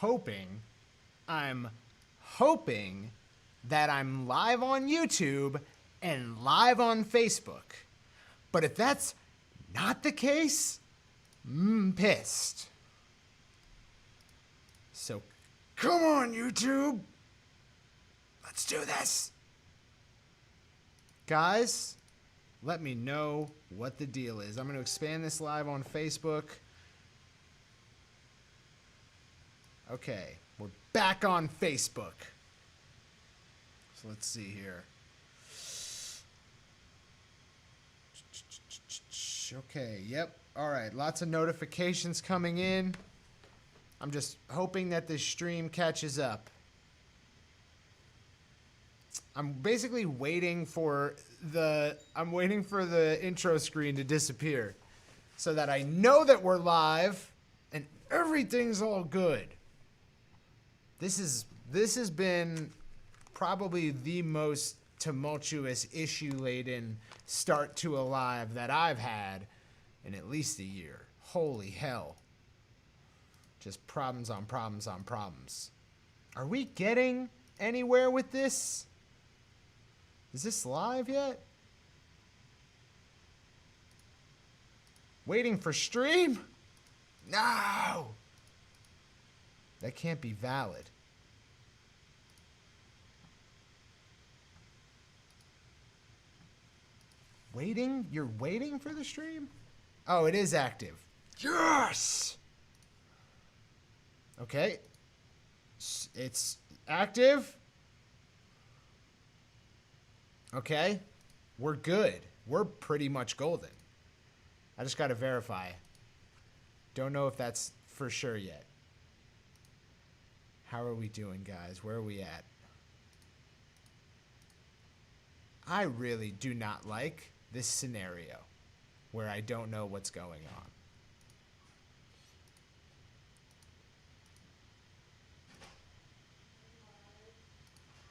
hoping that I'm live on YouTube and live on Facebook. But if that's not the case, I'm pissed. So come on, YouTube. Let's do this. Guys, let me know what the deal is. I'm going to expand this live on Facebook. Okay, we're back on Facebook. So let's see here. Okay, yep. All right, lots of notifications coming in. I'm just hoping that this stream catches up. I'm basically waiting for the intro screen to disappear so that I know that we're live and everything's all good. This has been probably the most tumultuous, issue-laden start to a live that I've had in at least a year. Holy hell. Just problems on problems on problems. Are we getting anywhere with this? Is this live yet? Waiting for stream? No! That can't be valid. Waiting? You're waiting for the stream? Oh, it is active. Yes! Okay. It's active. Okay. We're good. We're pretty much golden. I just got to verify. Don't know if that's for sure yet. How are we doing, guys? Where are we at? I really do not like this scenario where I don't know what's going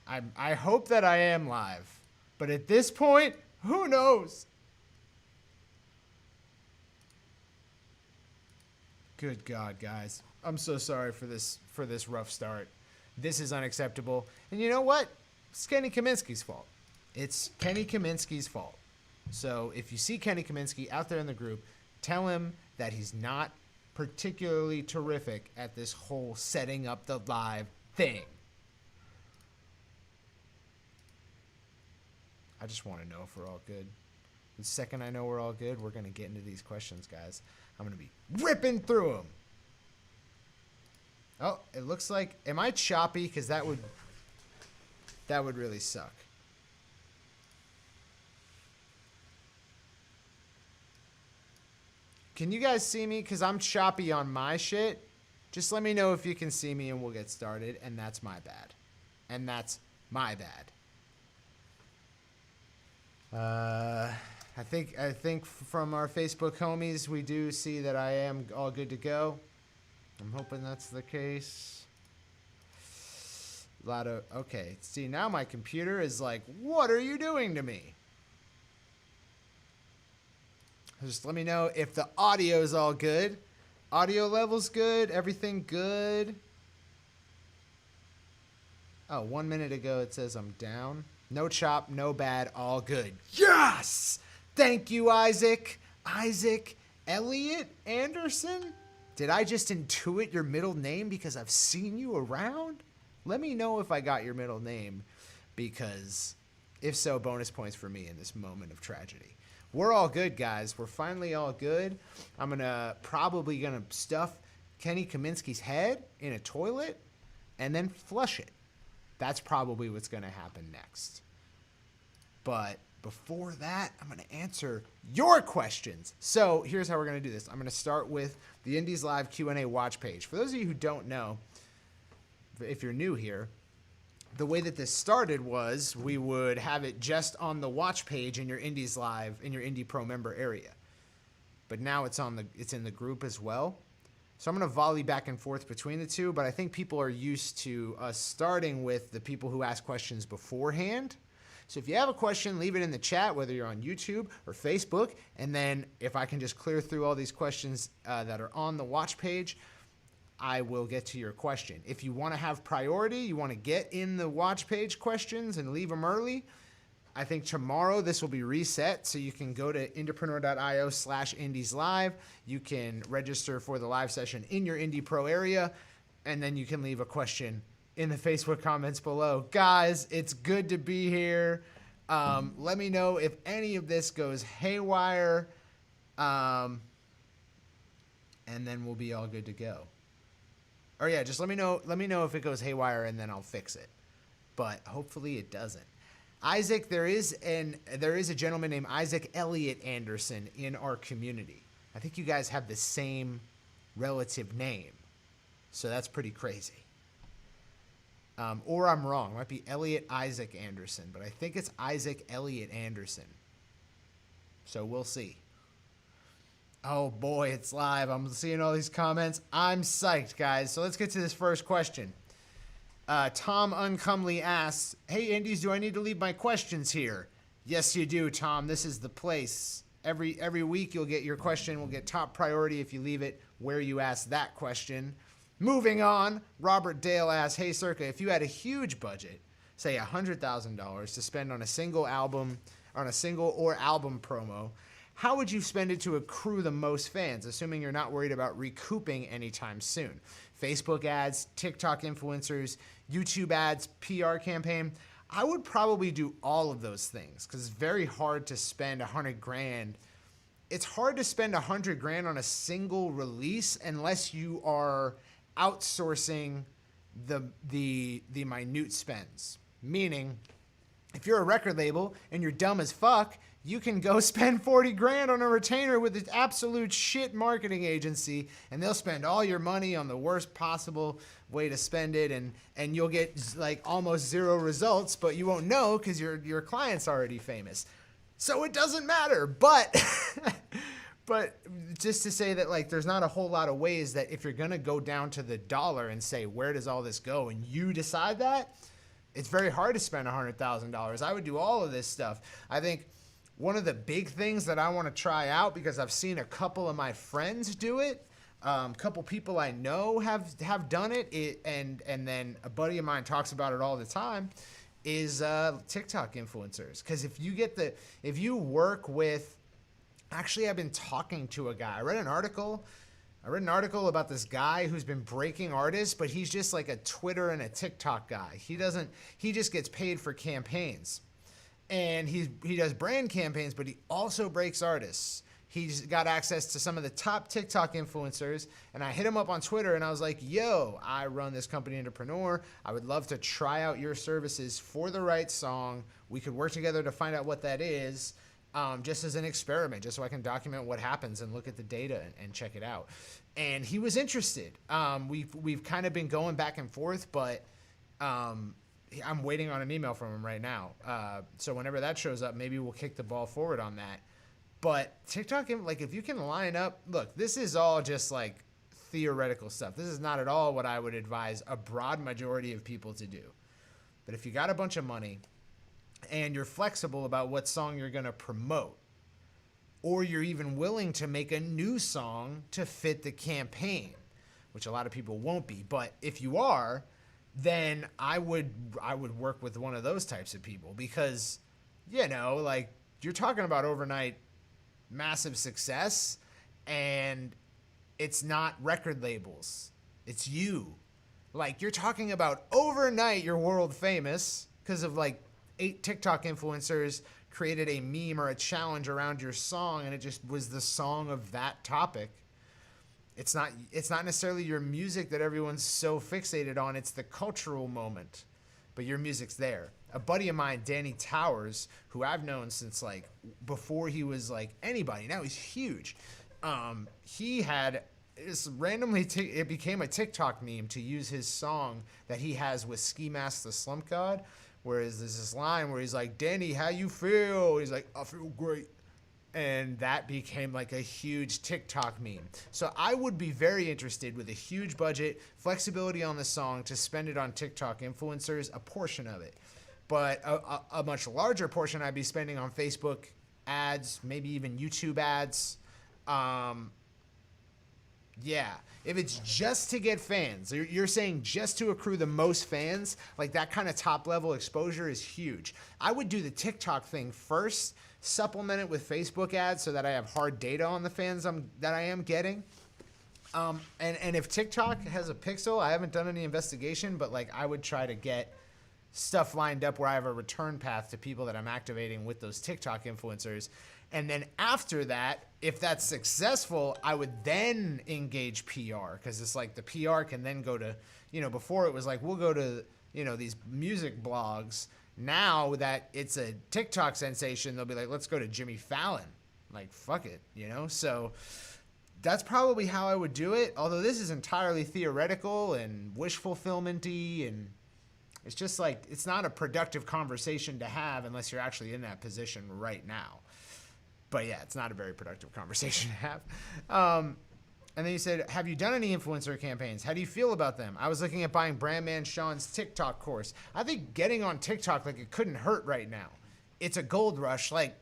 on. I hope that I am live, but at this point, who knows? Good God, guys. I'm so sorry for this rough start. This is unacceptable. And you know what? It's Kenny Kaminsky's fault. It's Kenny Kaminsky's fault. So if you see Kenny Kaminsky out there in the group, tell him that he's not particularly terrific at this whole setting up the live thing. I just want to know if we're all good. The second I know we're all good, we're going to get into these questions, guys. I'm going to be ripping through them. Oh, it looks like... Am I choppy? Because that would really suck. Can you guys see me? Because I'm choppy on my shit. Just let me know if you can see me and we'll get started. And that's my bad. And that's my bad. I think from our Facebook homies, we do see that I am all good to go. I'm hoping that's the case. Okay. See, now my computer is like, what are you doing to me? Just let me know if the audio is all good. Audio level's good. Everything good. Oh, 1 minute ago it says I'm down. No chop, no bad, all good. Yes! Thank you, Isaac. Isaac Elliott Anderson? Did I just intuit your middle name because I've seen you around? Let me know if I got your middle name, because if so, bonus points for me in this moment of tragedy. We're all good, guys. We're finally all good. I'm probably gonna stuff Kenny Kaminsky's head in a toilet and then flush it. That's probably what's gonna happen next. But before that, I'm gonna answer your questions. So here's how we're gonna do this. I'm gonna start with the Indies Live Q&A watch page. For those of you who don't know, if you're new here, the way that this started was we would have it just on the watch page in your Indies Live, in your Indie Pro member area. But now it's in the group as well. So I'm going to volley back and forth between the two, but I think people are used to us starting with the people who ask questions beforehand. So if you have a question, leave it in the chat, whether you're on YouTube or Facebook, and then if I can just clear through all these questions that are on the watch page, I will get to your question. If you want to have priority, you want to get in the watch page questions and leave them early, I think tomorrow this will be reset, so you can go to indiepreneur.io/INDIESLIVE. You can register for the live session in your Indie Pro area, and then you can leave a question in the Facebook comments below. Guys, it's good to be here. Let me know if any of this goes haywire, and then we'll be all good to go. Or yeah, just let me know if it goes haywire, and then I'll fix it. But hopefully it doesn't. Isaac, there is a gentleman named Isaac Elliott Anderson in our community. I think you guys have the same relative name, so that's pretty crazy. Or I'm wrong. It might be Elliott Isaac Anderson, but I think it's Isaac Elliott Anderson. So we'll see. Oh boy, it's live. I'm seeing all these comments. I'm psyched, guys. So let's get to this first question. Tom Uncomely asks, hey, Indies, do I need to leave my questions here? Yes, you do, Tom. This is the place. Every week you'll get your question. We'll get top priority if you leave it where you ask that question. Moving on, Robert Dale asks, hey, Circa, if you had a huge budget, say $100,000 to spend on a single album or album promo, how would you spend it to accrue the most fans, assuming you're not worried about recouping anytime soon? Facebook ads, TikTok influencers, YouTube ads, PR campaign. I would probably do all of those things because it's very hard to spend $100,000. It's hard to spend $100,000 on a single release unless you are outsourcing the minute spends. Meaning, if you're a record label and you're dumb as fuck, you can go spend $40,000 on a retainer with an absolute shit marketing agency, and they'll spend all your money on the worst possible way to spend it, and you'll get like almost zero results, but you won't know because your client's already famous. So it doesn't matter. But but just to say that, like, there's not a whole lot of ways that if you're gonna go down to the dollar and say, where does all this go, and you decide that, it's very hard to spend $100,000. I would do all of this stuff. I think one of the big things that I want to try out, because I've seen a couple of my friends do it, a couple people I know have done it, and then a buddy of mine talks about it all the time, is TikTok influencers. Because if you work with, actually I've been talking to a guy. I read an article about this guy who's been breaking artists, but he's just like a Twitter and a TikTok guy. He just gets paid for campaigns. And he does brand campaigns, but he also breaks artists. He's got access to some of the top TikTok influencers, and I hit him up on Twitter, and I was like, yo, I run this company, Entrepreneur. I would love to try out your services for the right song. We could work together to find out what that is, just as an experiment, just so I can document what happens and look at the data and check it out. And he was interested. We've kind of been going back and forth, but I'm waiting on an email from him right now. So whenever that shows up, maybe we'll kick the ball forward on that. But TikTok, like, if you can line up, look, this is all just like theoretical stuff. This is not at all what I would advise a broad majority of people to do. But if you got a bunch of money and you're flexible about what song you're going to promote, or you're even willing to make a new song to fit the campaign, which a lot of people won't be. But if you are, then I would work with one of those types of people, because, you know, like, you're talking about overnight massive success, and it's not record labels. It's you. Like, you're talking about overnight you're world famous because of like 8 TikTok influencers created a meme or a challenge around your song, and it just was the song of that topic. It's not necessarily your music that everyone's so fixated on. It's the cultural moment, but your music's there. A buddy of mine, Danny Towers, who I've known since like before he was like anybody. Now he's huge. He had this randomly, it became a TikTok meme to use his song that he has with Ski Mask the Slump God, whereas there's this line where he's like, Danny, how you feel? He's like, I feel great. And that became like a huge TikTok meme. So I would be very interested, with a huge budget, flexibility on the song, to spend it on TikTok influencers, a portion of it. But a much larger portion I'd be spending on Facebook ads, maybe even YouTube ads. Yeah. If it's just to get fans, you're saying just to accrue the most fans, like that kind of top level exposure is huge. I would do the TikTok thing first, supplement it with Facebook ads so that I have hard data on the fans that I am getting. And if TikTok has a pixel, I haven't done any investigation, but like I would try to get stuff lined up where I have a return path to people that I'm activating with those TikTok influencers. And then after that, if that's successful, I would then engage PR, because it's like the PR can then go to, before it was like, we'll go to, these music blogs. Now that it's a TikTok sensation, they'll be like, let's go to Jimmy Fallon. Like, fuck it, So that's probably how I would do it. Although this is entirely theoretical and wish fulfillment-y, and it's just like, it's not a productive conversation to have unless you're actually in that position right now. But yeah, it's not a very productive conversation to have. And then you said, have you done any influencer campaigns? How do you feel about them? I was looking at buying Brandman Sean's TikTok course. I think getting on TikTok, like, it couldn't hurt right now. It's a gold rush. Like,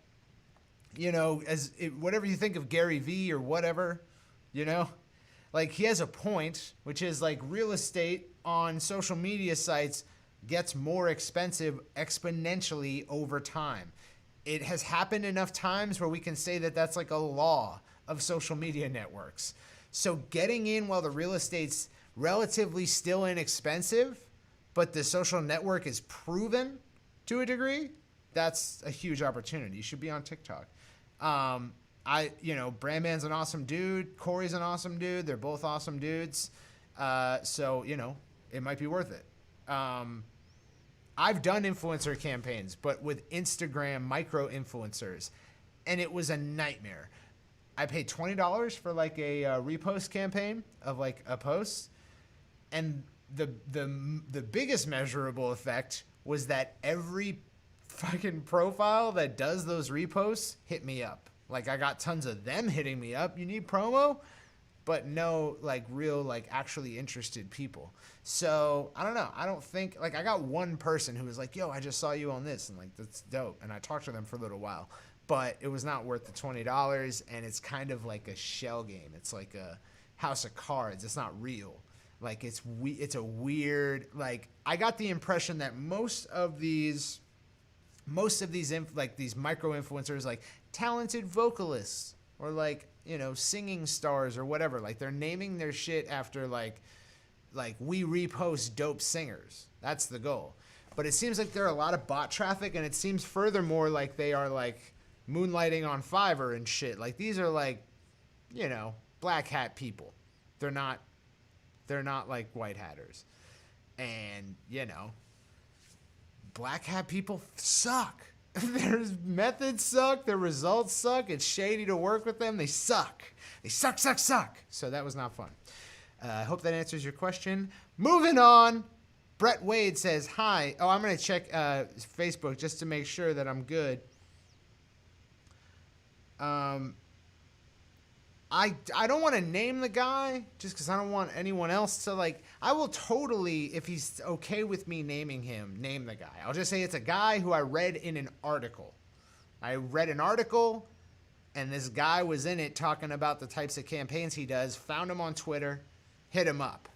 whatever you think of Gary Vee or whatever, like, he has a point, which is like real estate on social media sites gets more expensive exponentially over time. It has happened enough times where we can say that that's like a law of social media networks. So getting in while the real estate's relatively still inexpensive, but the social network is proven to a degree, that's a huge opportunity. You should be on TikTok. Brandman's an awesome dude. Corey's an awesome dude. They're both awesome dudes. So, it might be worth it. I've done influencer campaigns, but with Instagram micro influencers, and it was a nightmare. I paid $20 for like a repost campaign of like a post, and the biggest measurable effect was that every fucking profile that does those reposts hit me up. Like, I got tons of them hitting me up. You need promo? But no, like, real, like, actually interested people. So, I don't know. I don't think, like, I got one person who was like, yo, I just saw you on this. And, like, that's dope. And I talked to them for a little while. But it was not worth the $20. And it's kind of like a shell game. It's like a house of cards. It's not real. Like, it's a weird, like, I got the impression that most of these these micro influencers, like talented vocalists or like, singing stars or whatever, like they're naming their shit after like we repost dope singers. That's the goal. But it seems like there are a lot of bot traffic, and it seems furthermore like they are like moonlighting on Fiverr and shit. Like, these are like, black hat people. They're not like white hatters. And, black hat people suck. Their methods suck. Their results suck. It's shady to work with them. They suck. They suck. So that was not fun. I hope that answers your question. Moving on. Brett Wade says, hi. Oh, I'm going to check Facebook just to make sure that I'm good. I don't want to name the guy just because I don't want anyone else to, like, I will totally, if he's okay with me naming him, name the guy. I'll just say it's a guy who I read in an article. I read an article, and this guy was in it talking about the types of campaigns he does, found him on Twitter, hit him up.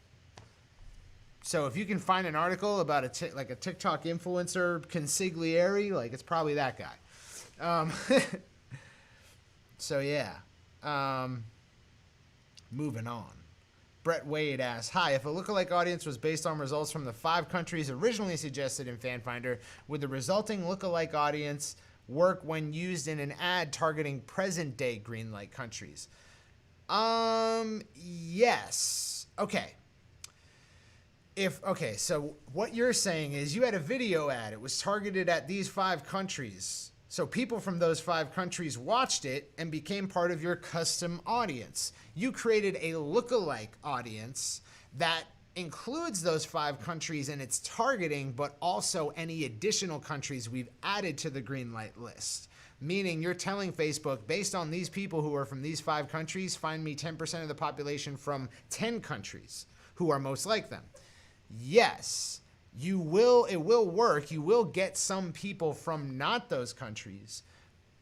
So if you can find an article about a TikTok influencer consigliere, like, it's probably that guy. So yeah. Moving on. Brett Wade asks, hi, if a lookalike audience was based on results from the 5 countries originally suggested in FanFinder, would the resulting lookalike audience work when used in an ad targeting present-day green light countries? Yes. Okay. So what you're saying is you had a video ad. It was targeted at these 5 countries. So people from those 5 countries watched it and became part of your custom audience. You created a lookalike audience that includes those 5 countries in its targeting, but also any additional countries we've added to the green light list. Meaning you're telling Facebook, based on these people who are from these 5 countries, find me 10% of the population from 10 countries who are most like them. Yes. It will work. You will get some people from not those countries,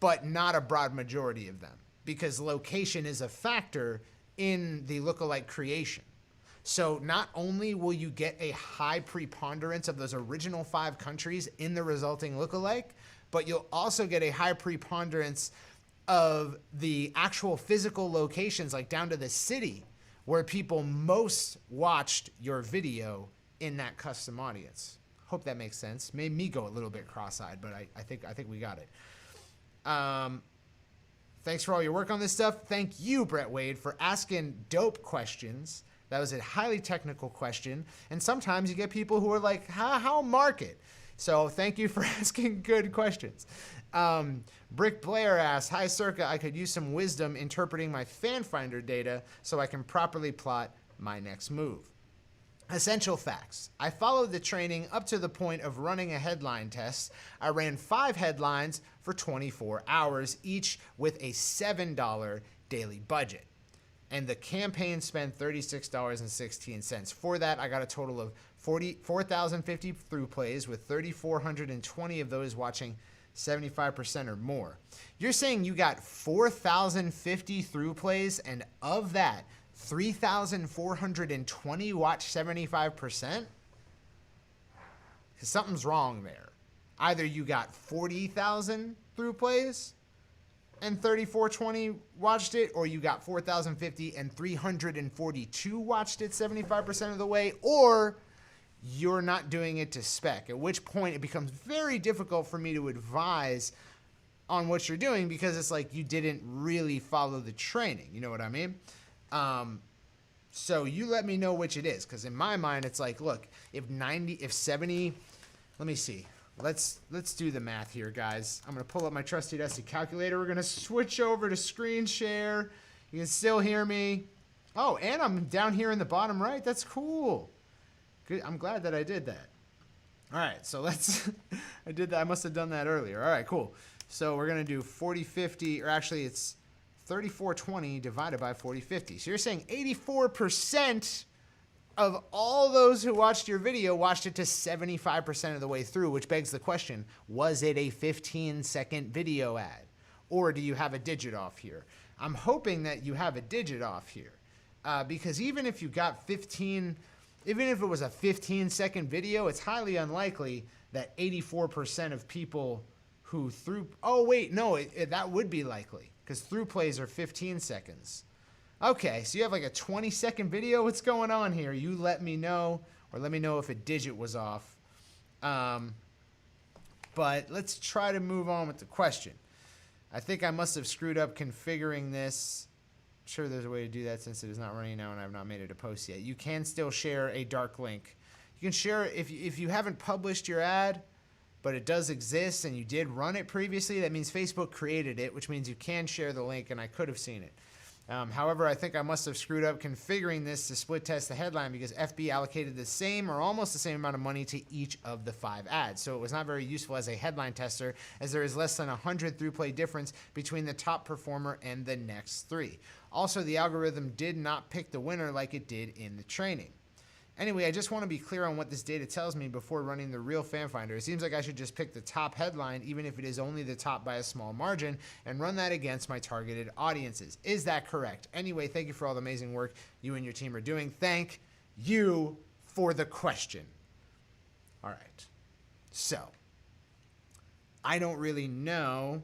but not a broad majority of them, because location is a factor in the lookalike creation. So not only will you get a high preponderance of those original 5 countries in the resulting lookalike, but you'll also get a high preponderance of the actual physical locations, like down to the city where people most watched your video in that custom audience. Hope that makes sense. Made me go a little bit cross-eyed, but I think we got it. Thanks for all your work on this stuff. Thank you, Brett Wade, for asking dope questions. That was a highly technical question. And sometimes you get people who are like, how market? So thank you for asking good questions. Brick Blair asks, hi, Circa. I could use some wisdom interpreting my fan finder data so I can properly plot my next move. Essential facts. I followed the training up to the point of running a headline test. I ran 5 headlines for 24 hours, each with a $7 daily budget. And the campaign spent $36.16. For that, I got a total of 4,050 through plays, with 3,420 of those watching 75% or more. You're saying you got 4,050 through plays, and of that, 3,420 watch 75%? Because something's wrong there. Either you got 40,000 through plays and 3,420 watched it, or you got 4,050 and 342 watched it 75% of the way, or you're not doing it to spec, at which point it becomes very difficult for me to advise on what you're doing, because it's like you didn't really follow the training. You know what I mean? So you let me know which it is, because in my mind it's like, look, if 70, let me see. Let's do the math here, guys. I'm gonna pull up my trusty dusty calculator. We're gonna switch over to screen share. You can still hear me. Oh, and I'm down here in the bottom right. That's cool. Good. I'm glad that I did that. All right, so let's. I did that. I must have done that earlier. All right, cool. So we're gonna do 40/50, or actually it's 3,420 divided by 40/50. So you're saying 84% of all those who watched your video watched it to 75% of the way through, which begs the question, was it a 15-second video ad? Or do you have a digit off here? I'm hoping that you have a digit off here, because even if you got 15, even if it was a 15-second video, it's highly unlikely that 84% of people who through, oh wait, no, that would be likely, because through plays are 15 seconds. Okay, so you have like a 20-second video. What's going on here? You let me know, or let me know if a digit was off. But let's try to move on with the question. I think I must have screwed up configuring this. I'm sure there's a way to do that since it is not running now and I've not made it a post yet. You can still share a dark link. You can share it if you haven't published your ad, but it does exist and you did run it previously. That means Facebook created it, which means you can share the link, and I could have seen it. However, I think I must have screwed up configuring this to split test the headline, because FB allocated the same or almost the same amount of money to each of the 5 ads. So it was not very useful as a headline tester, as there is less than 100 through play difference between the top performer and the next 3. Also, the algorithm did not pick the winner like it did in the training. Anyway, I just want to be clear on what this data tells me before running the real fan finder. It seems like I should just pick the top headline, even if it is only the top by a small margin, and run that against my targeted audiences. Is that correct? Anyway, thank you for all the amazing work you and your team are doing. Thank you for the question. All right. So, I don't really know.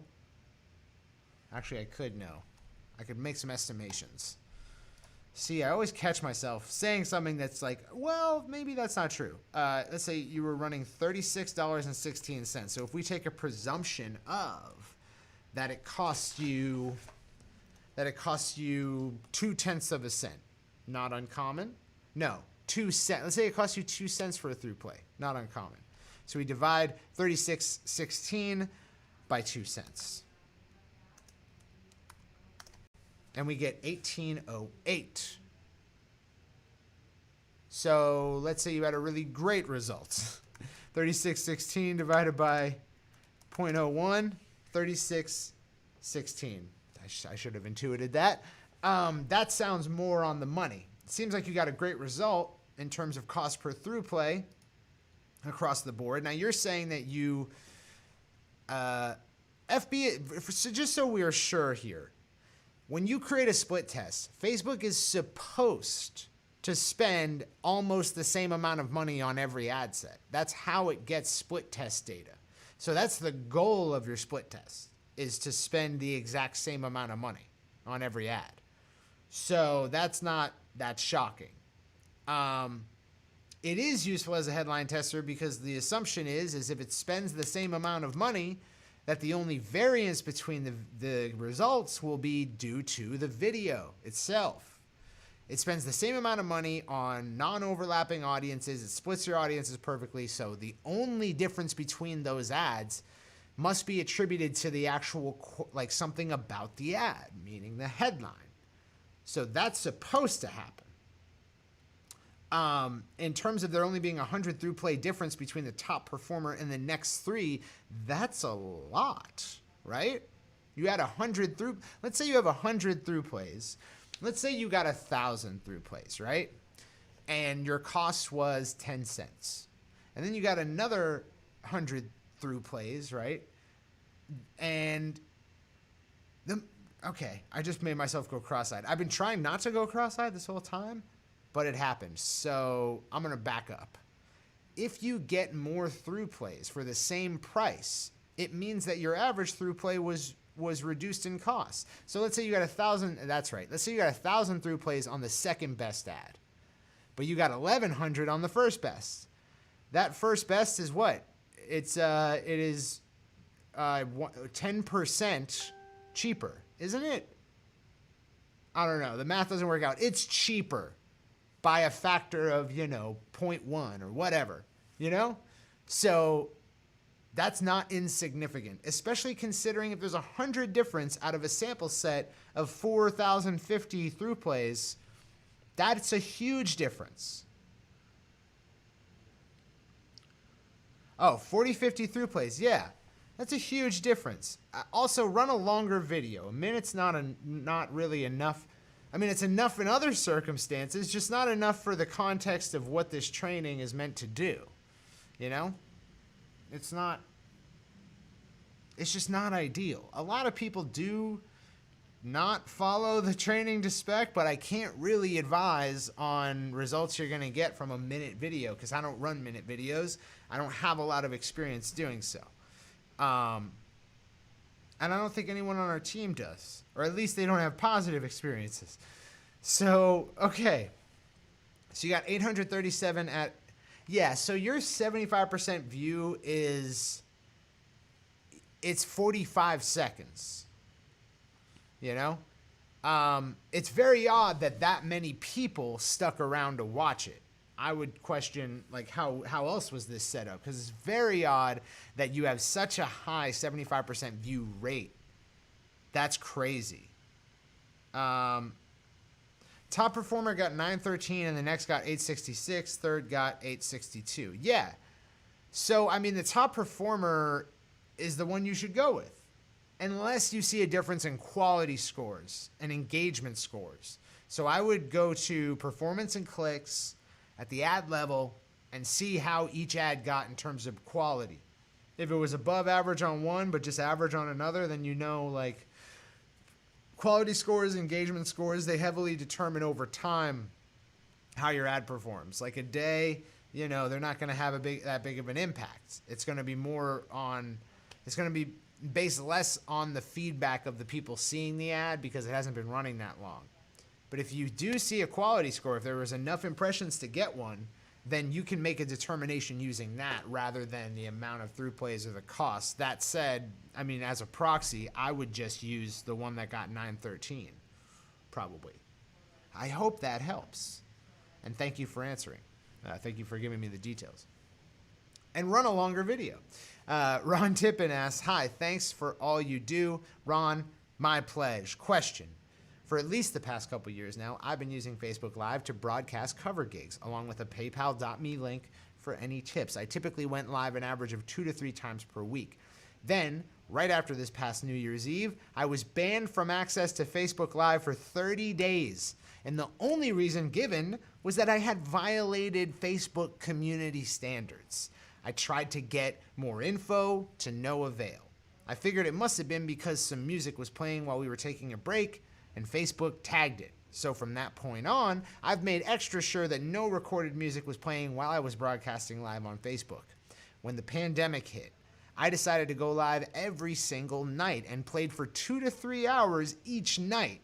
Actually, I could know. I could make some estimations. See, I always catch myself saying something that's like, well, maybe that's not true. Let's say you were running $36.16. So if we take a presumption of that it costs you 0.2 of a cent, not uncommon. No, 2 cents. Let's say it costs you 2 cents for a through play, not uncommon. So we divide 36.16 by 2 cents. And we get 1808. So let's say you had a really great result. 3616 divided by 0.01, 3616. I should have intuited that. That sounds more on the money. It seems like you got a great result in terms of cost per through play across the board. Now you're saying that you, FB, so just so we are sure here, When you create a split test, Facebook is supposed to spend almost the same amount of money on every ad set. That's how it gets split test data. So that's the goal of your split test, is to spend the exact same amount of money on every ad. So that's not that shocking. It is useful as a headline tester because the assumption is if it spends the same amount of money, that the only variance between the results will be due to the video itself. It spends the same amount of money on non-overlapping audiences. It splits your audiences perfectly. So the only difference between those ads must be attributed to the actual, like something about the ad, meaning the headline. So that's supposed to happen. In terms of there only being 100 through play difference between the top performer and the next three, that's a lot, right? You had 100 through, let's say you have 100 through plays. Let's say you got 1,000 through plays, right? And your cost was 10 cents. And then you got another 100 through plays, right? And okay, I just made myself go cross-eyed. I've been trying not to go cross-eyed this whole time, but it happened. So I'm going to back up. If you get more through plays for the same price, it means that your average through play was reduced in cost. So let's say you got 1,000, that's right. Let's say you got 1,000 through plays on the second best ad, but you got 1,100 on the first best. That first best is what? It is 10% cheaper, isn't it? I don't know. The math doesn't work out. It's cheaper by a factor of, 0.1 or whatever, So that's not insignificant, especially considering if there's 100 difference out of a sample set of 4,050 through plays, that's a huge difference. Oh, 40, 50 through plays. Yeah, that's a huge difference. Also, run a longer video. A minute's not really enough. I mean, it's enough in other circumstances, just not enough for the context of what this training is meant to do. It's just not ideal. A lot of people do not follow the training to spec, but I can't really advise on results you're going to get from a minute video because I don't run minute videos. I don't have a lot of experience doing so. And I don't think anyone on our team does, or at least they don't have positive experiences. So, okay. So you got 837 at, yeah, so your 75% view it's 45 seconds. It's very odd that many people stuck around to watch it. I would question, how else was this set up? Because it's very odd that you have such a high 75% view rate. That's crazy. Top performer got 913, and the next got 866. Third got 862. Yeah. So, the top performer is the one you should go with, unless you see a difference in quality scores and engagement scores. So I would go to performance and clicks at the ad level and see how each ad got in terms of quality. If it was above average on one but just average on another, then quality scores, engagement scores, they heavily determine over time how your ad performs. Like a day, they're not going to have that big of an impact. It's going to be based less on the feedback of the people seeing the ad because it hasn't been running that long. But if you do see a quality score, if there was enough impressions to get one, then you can make a determination using that rather than the amount of through plays or the cost. That said, as a proxy, I would just use the one that got 913, probably. I hope that helps. And thank you for answering. Thank you for giving me the details. And run a longer video. Ron Tippin asks, hi, thanks for all you do. Ron, my pledge. Question. For at least the past couple years now, I've been using Facebook Live to broadcast cover gigs, along with a paypal.me link for any tips. I typically went live an average of 2 to 3 times per week. Then, right after this past New Year's Eve, I was banned from access to Facebook Live for 30 days. And the only reason given was that I had violated Facebook community standards. I tried to get more info to no avail. I figured it must have been because some music was playing while we were taking a break, and Facebook tagged it. So from that point on, I've made extra sure that no recorded music was playing while I was broadcasting live on Facebook. When the pandemic hit, I decided to go live every single night and played for 2 to 3 hours each night.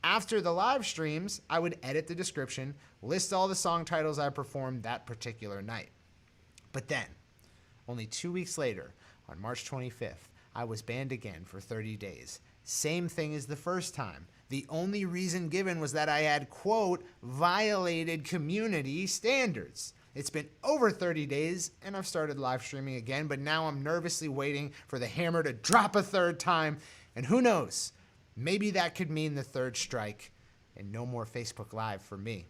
After the live streams, I would edit the description, list all the song titles I performed that particular night. But then, only 2 weeks later, on March 25th, I was banned again for 30 days. Same thing as the first time. The only reason given was that I had, quote, violated community standards. It's been over 30 days, and I've started live streaming again, but now I'm nervously waiting for the hammer to drop a third time, and who knows, maybe that could mean the third strike and no more Facebook Live for me.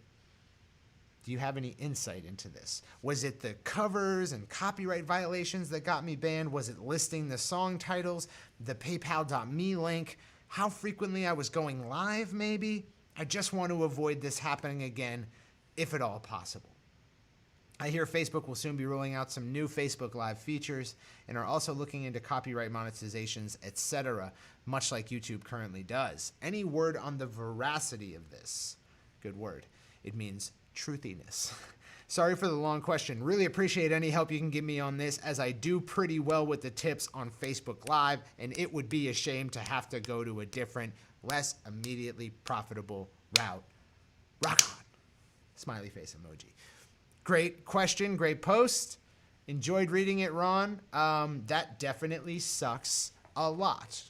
Do you have any insight into this? Was it the covers and copyright violations that got me banned? Was it listing the song titles, the paypal.me link, how frequently I was going live maybe? I just want to avoid this happening again, if at all possible. I hear Facebook will soon be rolling out some new Facebook Live features and are also looking into copyright monetizations, etc., much like YouTube currently does. Any word on the veracity of this? Good word. It means truthiness. Sorry for the long question. Really appreciate any help you can give me on this, as I do pretty well with the tips on Facebook Live, and it would be a shame to have to go to a different, less immediately profitable route. Rock on. Smiley face emoji. Great question, great post. Enjoyed reading it, Ron. That definitely sucks a lot.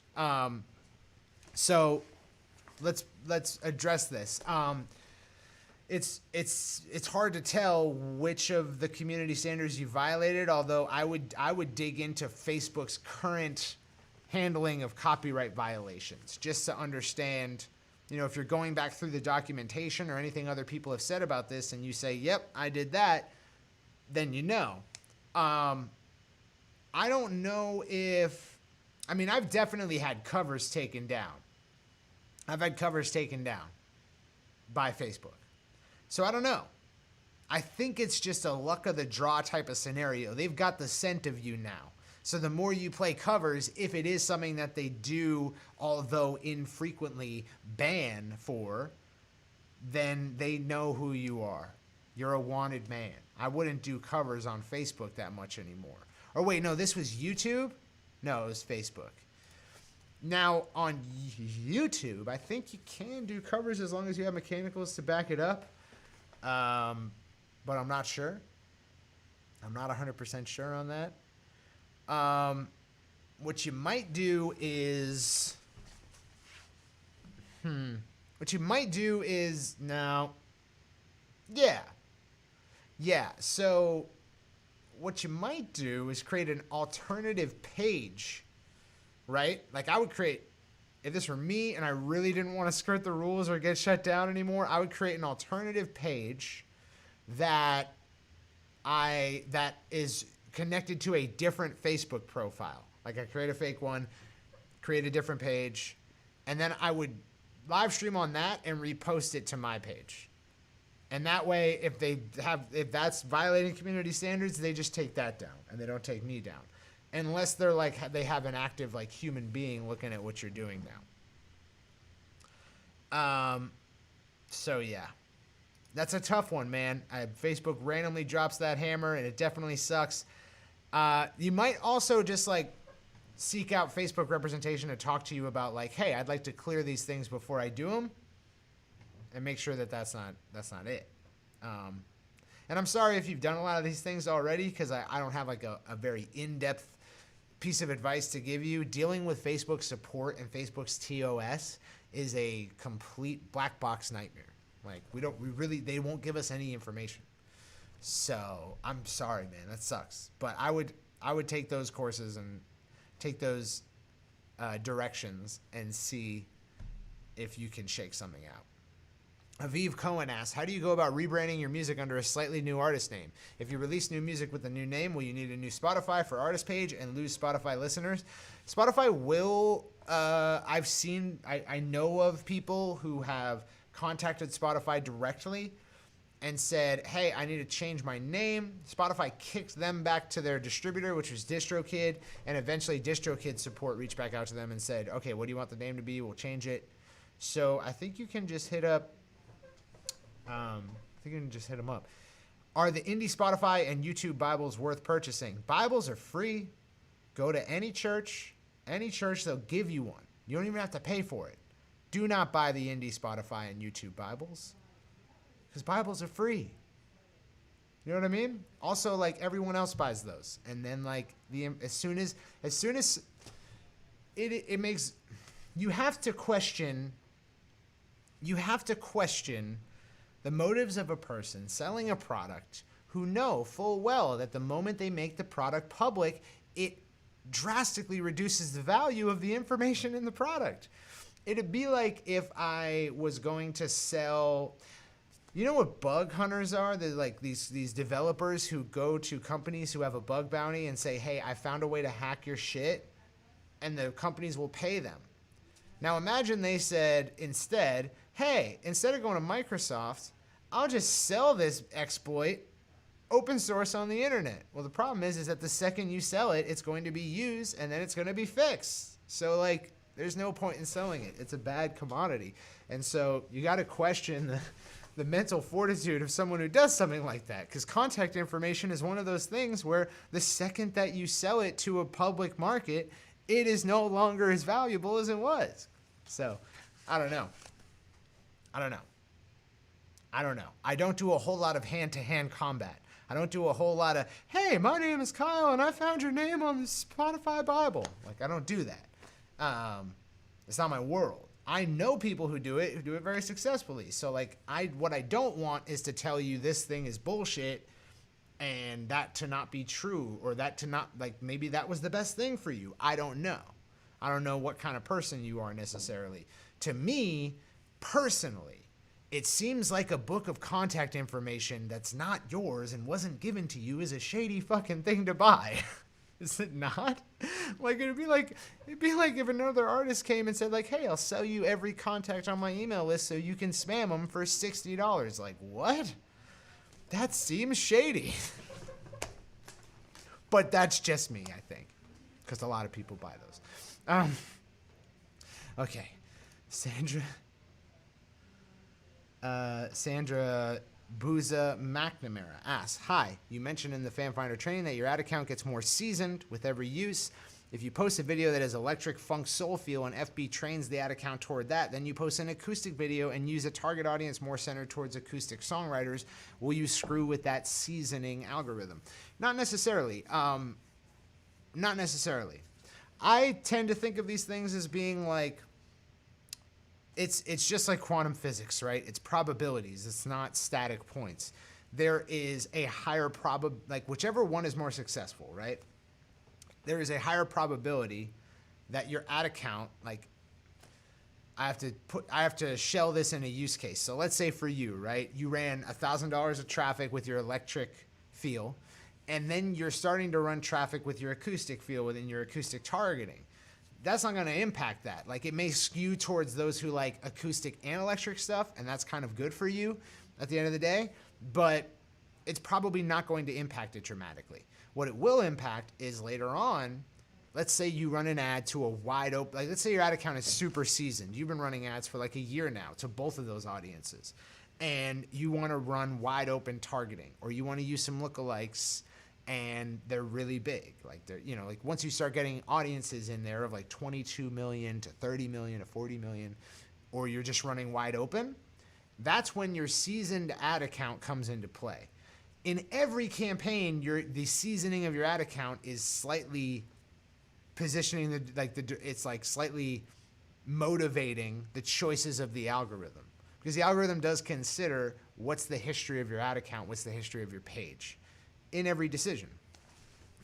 So let's address this. It's hard to tell which of the community standards you violated, although I would dig into Facebook's current handling of copyright violations just to understand, if you're going back through the documentation or anything other people have said about this and you say, yep, I did that, then I don't know I've definitely had covers taken down. I've had covers taken down by Facebook. So I don't know. I think it's just a luck of the draw type of scenario. They've got the scent of you now. So the more you play covers, if it is something that they do, although infrequently, ban for, then they know who you are. You're a wanted man. I wouldn't do covers on Facebook that much anymore. Or wait, no, this was YouTube? No, it was Facebook. Now, on YouTube, I think you can do covers as long as you have mechanicals to back it up. But I'm not sure. I'm not 100% sure on that. What you might do is... No. Yeah, so what you might do is create an alternative page, right? Like I would create... If this were me and I really didn't want to skirt the rules or get shut down anymore, I would create an alternative page that is connected to a different Facebook profile. Like I create a fake one, create a different page, and then I would live stream on that and repost it to my page. And that way, if that's violating community standards, they just take that down and they don't take me down. Unless they're they have an active human being looking at what you're doing now. So yeah, that's a tough one, man. Facebook randomly drops that hammer and it definitely sucks. You might also just seek out Facebook representation to talk to you about hey, I'd like to clear these things before I do them, and make sure that that's not it. And I'm sorry if you've done a lot of these things already, because I don't have a very in-depth piece of advice to give you. Dealing with Facebook support and Facebook's TOS is a complete black box nightmare. They won't give us any information. So I'm sorry, man, that sucks. But I would take those courses and take those directions and see if you can shake something out. Aviv Cohen asks, how do you go about rebranding your music under a slightly new artist name? If you release new music with a new name, will you need a new Spotify for artist page and lose Spotify listeners? Spotify will, I know of people who have contacted Spotify directly and said, hey, I need to change my name. Spotify kicked them back to their distributor, which was DistroKid, and eventually DistroKid support reached back out to them and said, okay, what do you want the name to be? We'll change it. So I think you can just hit up. I think you can just hit them up. Are the Indie Spotify and YouTube Bibles worth purchasing? Bibles are free. Go to any church, they'll give you one. You don't even have to pay for it. Do not buy the Indie Spotify and YouTube Bibles, because Bibles are free. You know what I mean? Also, like, everyone else buys those, and then like as soon as it makes, you have to question the motives of a person selling a product who know full well that the moment they make the product public, it drastically reduces the value of the information in the product. It'd be like if I was going to sell, you know what bug hunters are? They're like these developers who go to companies who have a bug bounty and say, hey, I found a way to hack your shit, and the companies will pay them. Now imagine they said instead, hey, instead of going to Microsoft, I'll just sell this exploit open source on the internet. Well, the problem is that the second you sell it, it's going to be used and then it's going to be fixed. So like, there's no point in selling it. It's a bad commodity. And so you got to question the mental fortitude of someone who does something like that, because contact information is one of those things where the second that you sell it to a public market, it is no longer as valuable as it was. So I don't know. I don't do a whole lot of hand-to-hand combat. I don't do a whole lot of, hey, my name is Kyle and I found your name on the Spotify Bible. Like, I don't do that. It's not my world. I know people who do it very successfully. So like, what I don't want is to tell you this thing is bullshit and that to not be true, or that to not, like, maybe that was the best thing for you. I don't know. I don't know what kind of person you are necessarily. To me, personally, it seems like a book of contact information that's not yours and wasn't given to you is a shady fucking thing to buy. Is it not? Like, it'd be like if another artist came and said like, hey, I'll sell you every contact on my email list so you can spam them for $60. Like, what? That seems shady. But that's just me, I think, because a lot of people buy those. Okay, Sandra Booza McNamara asks, hi, you mentioned in the Fan Finder training that your ad account gets more seasoned with every use. If you post a video that has electric funk soul feel and FB trains the ad account toward that, then you post an acoustic video and use a target audience more centered towards acoustic songwriters, will you screw with that seasoning algorithm? Not necessarily. Not necessarily. I tend to think of these things as being like, it's just like quantum physics, right? It's probabilities. It's not static points. There is a higher like whichever one is more successful, right? There is a higher probability that your ad account, like, I have to shell this in a use case. So let's say for you, right? You ran $1,000 of traffic with your electric feel, and then you're starting to run traffic with your acoustic feel within your acoustic targeting. That's not going to impact that. Like, it may skew towards those who like acoustic and electric stuff, and that's kind of good for you at the end of the day, but it's probably not going to impact it dramatically. What it will impact is later on, let's say you run an ad to a wide open, like let's say your ad account is super seasoned. You've been running ads for like a year now to both of those audiences, and you want to run wide open targeting, or you want to use some lookalikes and they're really big. Like, they're, you know, like once you start getting audiences in there of like 22 million to 30 million to 40 million, or you're just running wide open, that's when your seasoned ad account comes into play. In every campaign, the seasoning of your ad account is slightly positioning it's like slightly motivating the choices of the algorithm, because the algorithm does consider what's the history of your ad account, what's the history of your page in every decision,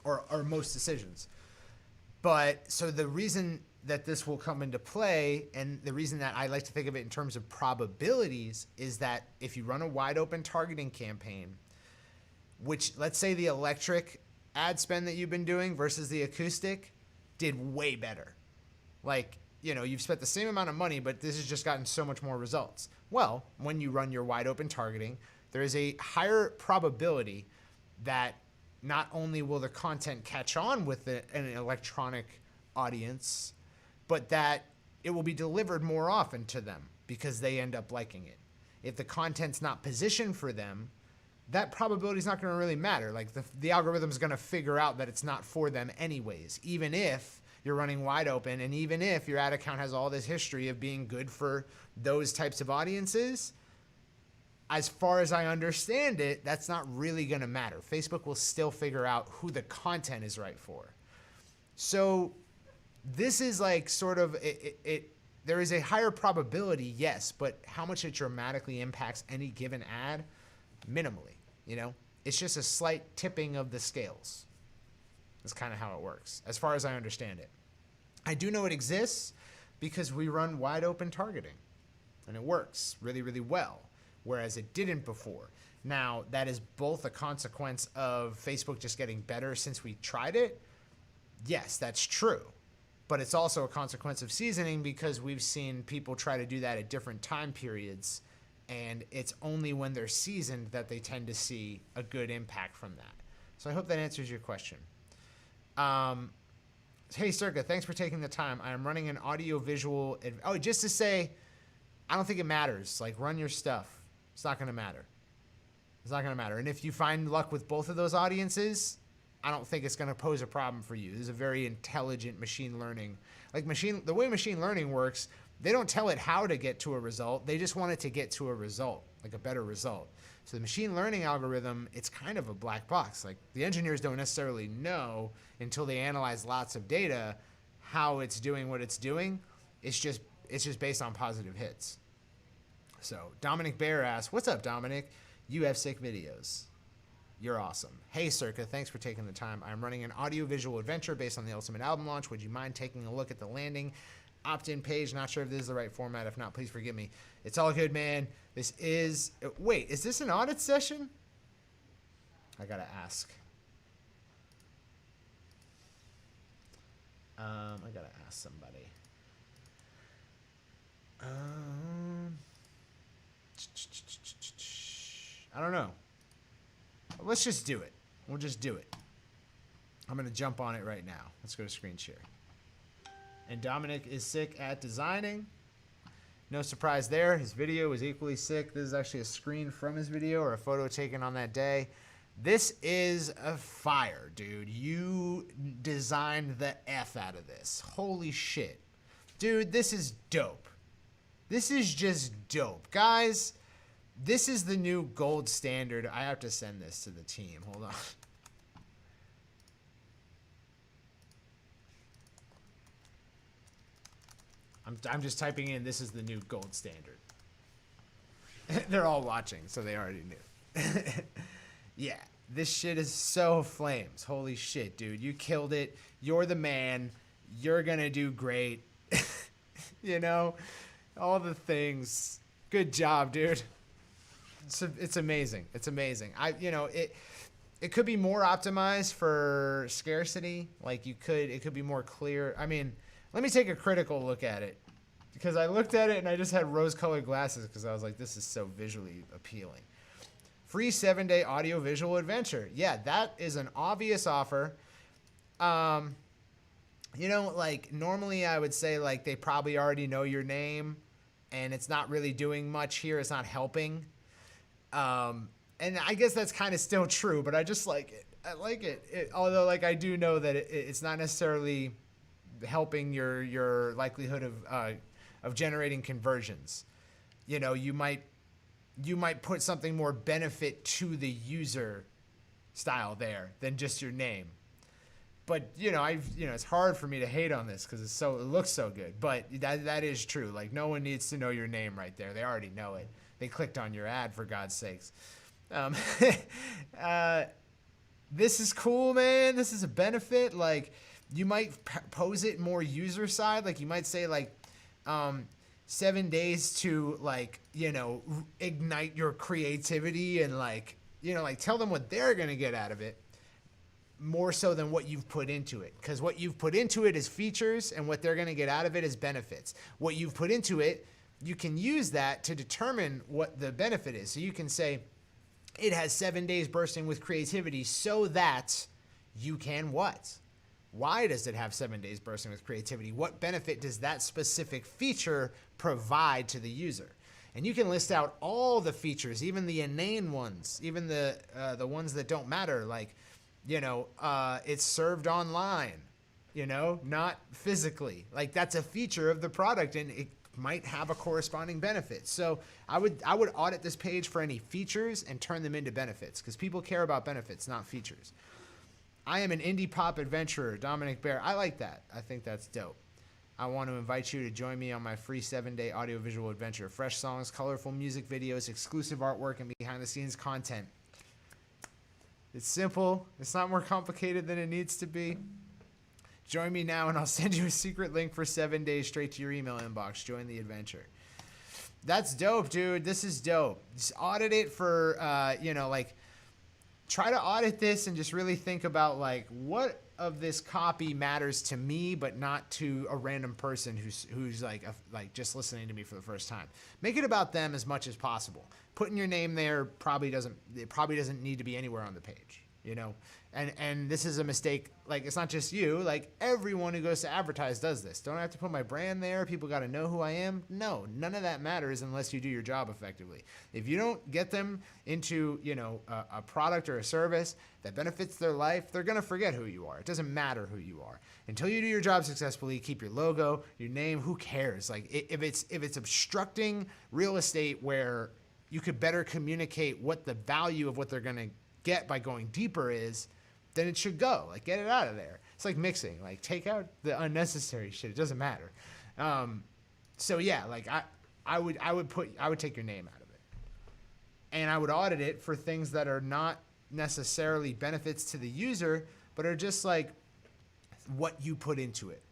or most decisions. But so the reason that this will come into play, and the reason that I like to think of it in terms of probabilities, is that if you run a wide open targeting campaign, which let's say the electric ad spend that you've been doing versus the acoustic did way better. Like, you know, you've spent the same amount of money, but this has just gotten so much more results. Well, when you run your wide open targeting, there is a higher probability that not only will the content catch on with an electronic audience, but that it will be delivered more often to them because they end up liking it. If the content's not positioned for them, that probability is not going to really matter. Like the algorithm is going to figure out that it's not for them anyways, even if you're running wide open and even if your ad account has all this history of being good for those types of audiences. As far as I understand it, that's not really going to matter. Facebook will still figure out who the content is right for. So this is like sort of there is a higher probability, yes, but how much it dramatically impacts any given ad, minimally, you know? It's just a slight tipping of the scales. That's kind of how it works, as far as I understand it. I do know it exists because we run wide open targeting, and it works really, really well, whereas it didn't before. Now, that is both a consequence of Facebook just getting better since we tried it. Yes, that's true. But it's also a consequence of seasoning because we've seen people try to do that at different time periods, and it's only when they're seasoned that they tend to see a good impact from that. So I hope that answers your question. Hey, Circa, thanks for taking the time. I am running an audio-visual... Oh, just to say, I don't think it matters. Like, run your stuff. It's not going to matter. It's not going to matter. And if you find luck with both of those audiences... I don't think it's going to pose a problem for you. This is a very intelligent machine learning. Like the way machine learning works, they don't tell it how to get to a result. They just want it to get to a result, like a better result. So the machine learning algorithm, it's kind of a black box. Like the engineers don't necessarily know until they analyze lots of data how it's doing what it's doing. It's just based on positive hits. So Dominic Bear asks, what's up, Dominic? You have sick videos. You're awesome. Hey, Circa, thanks for taking the time. I'm running an audio-visual adventure based on the Ultimate album launch. Would you mind taking a look at the landing opt-in page? Not sure if this is the right format. If not, please forgive me. It's all good, man. This is... Wait, is this an audit session? I gotta ask. I gotta ask somebody. I don't know. Let's just do it. We'll just do it. I'm going to jump on it right now. Let's go to screen share. And Dominic is sick at designing. No surprise there. His video is equally sick. This is actually a screen from his video or a photo taken on that day. This is a fire, dude. You designed the F out of this. Holy shit. Dude, this is dope. This is just dope. Guys... This is the new gold standard. I have to send this to the team. Hold on. I'm just typing in, this is the new gold standard. They're all watching, so they already knew. Yeah, this shit is so flames. Holy shit, dude. You killed it. You're the man. You're gonna do great. You know? All the things. Good job, dude. It's amazing. It's amazing. It could be more optimized for scarcity. Like it could be more clear. I mean, let me take a critical look at it because I looked at it and I just had rose-colored glasses because I was like, this is so visually appealing. Free 7-day audio-visual adventure. Yeah, that is an obvious offer. Like normally I would say like they probably already know your name and it's not really doing much here. It's not helping. And I guess that's kind of still true, but I just like it. I like it. Although, like, I do know that it's not necessarily helping your likelihood of generating conversions. You know, you might put something more benefit to the user style there than just your name. But it's hard for me to hate on this because it looks so good. But that is true. Like, no one needs to know your name right there. They already know it. They clicked on your ad, for God's sakes. This is cool, man. This is a benefit. Like, you might pose it more user side. Like, you might say, like, 7 days to, like, ignite your creativity and, like, tell them what they're going to get out of it more so than what you've put into it. Because what you've put into it is features and what they're going to get out of it is benefits. What you've put into it, you can use that to determine what the benefit is. So you can say it has 7 days bursting with creativity so that you can what? Why does it have 7 days bursting with creativity? What benefit does that specific feature provide to the user? And you can list out all the features, even the inane ones, even the ones that don't matter, like, it's served online, not physically. Like, that's a feature of the product, and it might have a corresponding benefit. So I would audit this page for any features and turn them into benefits, because people care about benefits, not features. I am an indie pop adventurer, Dominic Bear. I like that. I think that's dope. I want to invite you to join me on my free 7-day audiovisual adventure. Fresh songs, colorful music videos, exclusive artwork, and behind-the-scenes content. It's simple. It's not more complicated than it needs to be. Join me now, and I'll send you a secret link for 7 days straight to your email inbox. Join the adventure. That's dope, dude. This is dope. Just audit it for, try to audit this and just really think about, like, what of this copy matters to me but not to a random person who's like just listening to me for the first time. Make it about them as much as possible. Putting your name there probably doesn't need to be anywhere on the page, and this is a mistake. Like, it's not just you, like everyone who goes to advertise does this. Don't I have to put my brand there? People got to know who I am? No, none of that matters unless you do your job effectively. If you don't get them into, a product or a service that benefits their life, they're going to forget who you are. It doesn't matter who you are. Until you do your job successfully, keep your logo, your name, who cares? Like, if it's obstructing real estate where you could better communicate what the value of what they're going to get by going deeper is, then it should go. Like, get it out of there. It's like mixing. Like, take out the unnecessary shit. It doesn't matter. So yeah, like I would take your name out of it, and I would audit it for things that are not necessarily benefits to the user, but are just like what you put into it.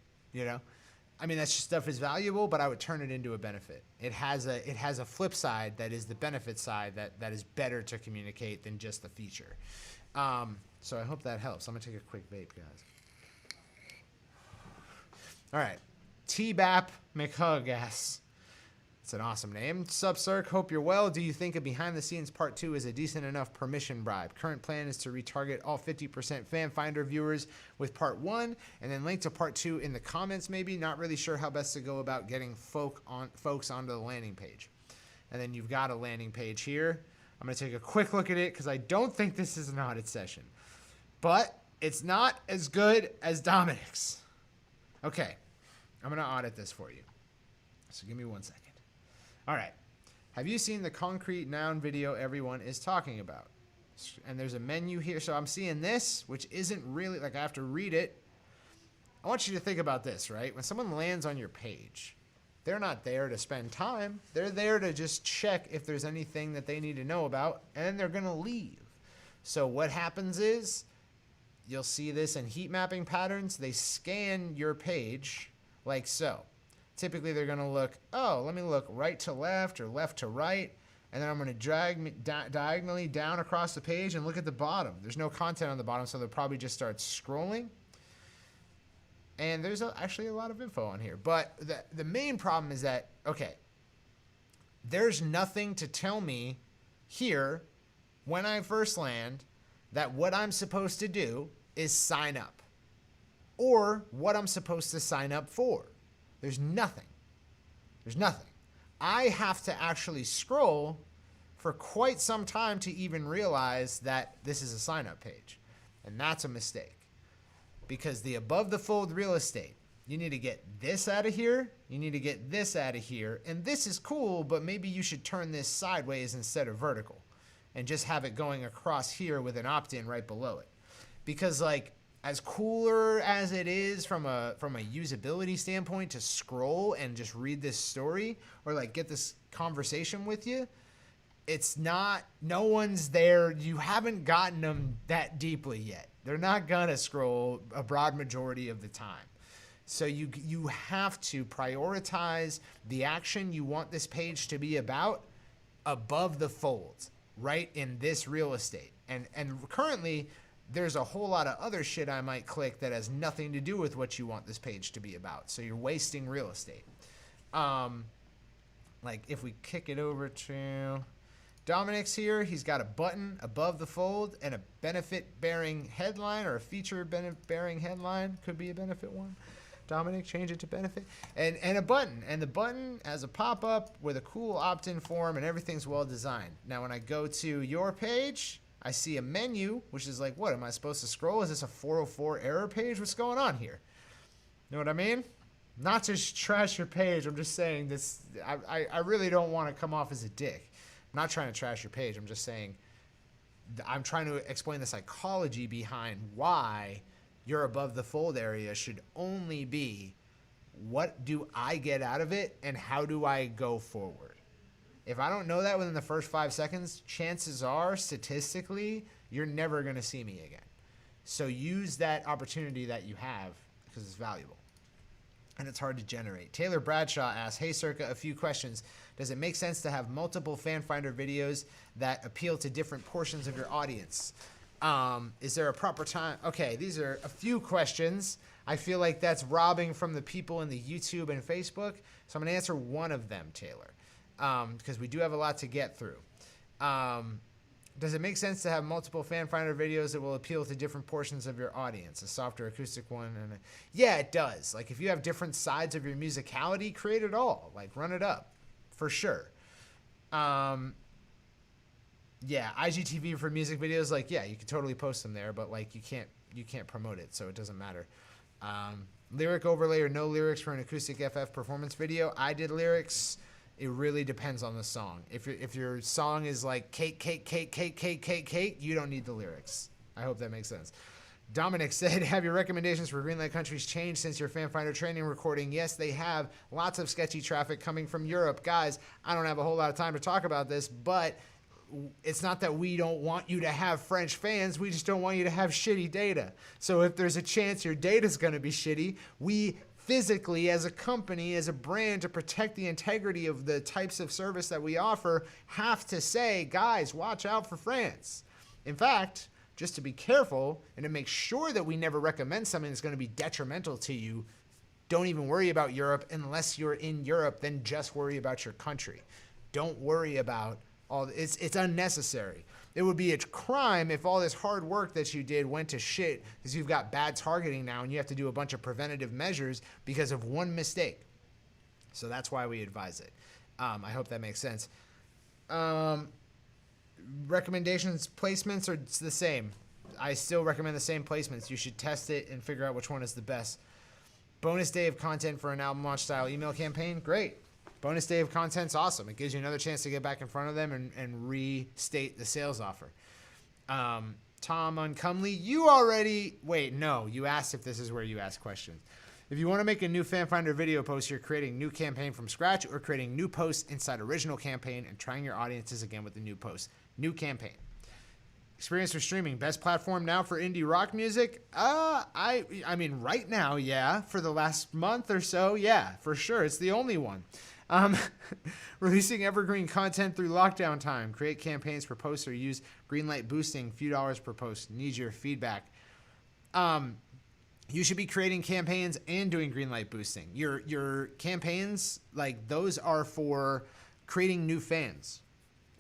I mean, that stuff is valuable, but I would turn it into a benefit. It has a flip side that is the benefit side that is better to communicate than just the feature. So I hope that helps. I'm going to take a quick vape, guys. All right. T-Bap McHugas. It's an awesome name. Sup, Cirque? Hope you're well. Do you think a behind-the-scenes part 2 is a decent enough permission bribe? Current plan is to retarget all 50% Fan Finder viewers with part 1 and then link to part 2 in the comments maybe. Not really sure how best to go about getting folks onto the landing page. And then you've got a landing page here. I'm going to take a quick look at it because I don't think this is an audit session. But it's not as good as Dominic's. Okay, I'm going to audit this for you. So give me 1 second. All right. Have you seen the concrete noun video everyone is talking about? And there's a menu here. So I'm seeing this, which isn't really, like, I have to read it. I want you to think about this, right? When someone lands on your page, they're not there to spend time. They're there to just check if there's anything that they need to know about, and then they're going to leave. So what happens is, you'll see this in heat mapping patterns. They scan your page like so. Typically, they're going to look, let me look right to left or left to right, and then I'm going to drag diagonally down across the page and look at the bottom. There's no content on the bottom, so they'll probably just start scrolling. And there's actually a lot of info on here. But the main problem is that, okay, there's nothing to tell me here when I first land that what I'm supposed to do is sign up, or what I'm supposed to sign up for. There's nothing. There's nothing. I have to actually scroll for quite some time to even realize that this is a sign up page. And that's a mistake. Because the above the fold real estate, you need to get this out of here, you need to get this out of here, and this is cool, but maybe you should turn this sideways instead of vertical and just have it going across here with an opt-in right below it. Because, like, as cooler as it is from a usability standpoint to scroll and just read this story or like get this conversation with you, it's not, no one's there. You haven't gotten them that deeply yet. They're not gonna scroll a broad majority of the time. So you have to prioritize the action you want this page to be about above the fold, right in this real estate. And currently, there's a whole lot of other shit I might click that has nothing to do with what you want this page to be about. So you're wasting real estate. Like if we kick it over to Dominic's here. He's got a button above the fold and a benefit-bearing headline, or a feature-bearing headline. Could be a benefit one. Dominic, change it to benefit. And a button. And the button has a pop-up with a cool opt-in form, and everything's well designed. Now, when I go to your page, I see a menu, which is like, what, am I supposed to scroll? Is this a 404 error page? What's going on here? You know what I mean? Not to trash your page. I'm just saying this. I really don't want to come off as a dick. I'm not trying to trash your page. I'm just saying I'm trying to explain the psychology behind why your above the fold area should only be what do I get out of it and how do I go forward. If I don't know that within the first 5 seconds, chances are, statistically, you're never going to see me again. So use that opportunity that you have because it's valuable. And it's hard to generate. Taylor Bradshaw asks, hey, Circa, a few questions. Does it make sense to have multiple fan finder videos that appeal to different portions of your audience? Is there a proper time? Okay, these are a few questions. I feel like that's robbing from the people in the YouTube and Facebook. So I'm going to answer one of them, Taylor, because we do have a lot to get through. Does it make sense to have multiple fan finder videos that will appeal to different portions of your audience? A softer acoustic one and yeah, it does. Like if you have different sides of your musicality, create it all. Like run it up for sure. Yeah, IGTV for music videos, like yeah, you can totally post them there, but like you can't promote it, so it doesn't matter. Lyric overlay or no lyrics for an acoustic FF performance video. I did lyrics. It really depends on the song. If your song is like cake, cake, cake, cake, cake, cake, cake, you don't need the lyrics. I hope that makes sense. Dominic said, have your recommendations for Greenlight countries changed since your fan finder training recording? Yes, they have. Lots of sketchy traffic coming from Europe. Guys, I don't have a whole lot of time to talk about this, but it's not that we don't want you to have French fans. We just don't want you to have shitty data. So if there's a chance your data's going to be shitty, we physically, as a company, as a brand, to protect the integrity of the types of service that we offer, have to say, guys, watch out for France. In fact, just to be careful and to make sure that we never recommend something that's going to be detrimental to you, don't even worry about Europe unless you're in Europe, then just worry about your country. Don't worry about all, it's unnecessary. It would be a crime if all this hard work that you did went to shit because you've got bad targeting now and you have to do a bunch of preventative measures because of one mistake. So that's why we advise it. I hope that makes sense. Recommendations, placements are the same. I still recommend the same placements. You should test it and figure out which one is the best. Bonus day of content for an album launch style email campaign. Great. Bonus day of content's awesome. It gives you another chance to get back in front of them and restate the sales offer. Tom Uncomely, you already, wait, no, you asked if this is where you ask questions. If you want to make a new fan finder video post, you're creating new campaign from scratch or creating new posts inside original campaign and trying your audiences again with the new post. New campaign. Experience for streaming. Best platform now for indie rock music? I mean, right now, yeah. For the last month or so, yeah, for sure. It's the only one. Releasing evergreen content through lockdown time. Create campaigns per post or use Greenlight boosting. Few dollars per post. Need your feedback. You should be creating campaigns and doing Greenlight boosting. Your campaigns, like those are for creating new fans.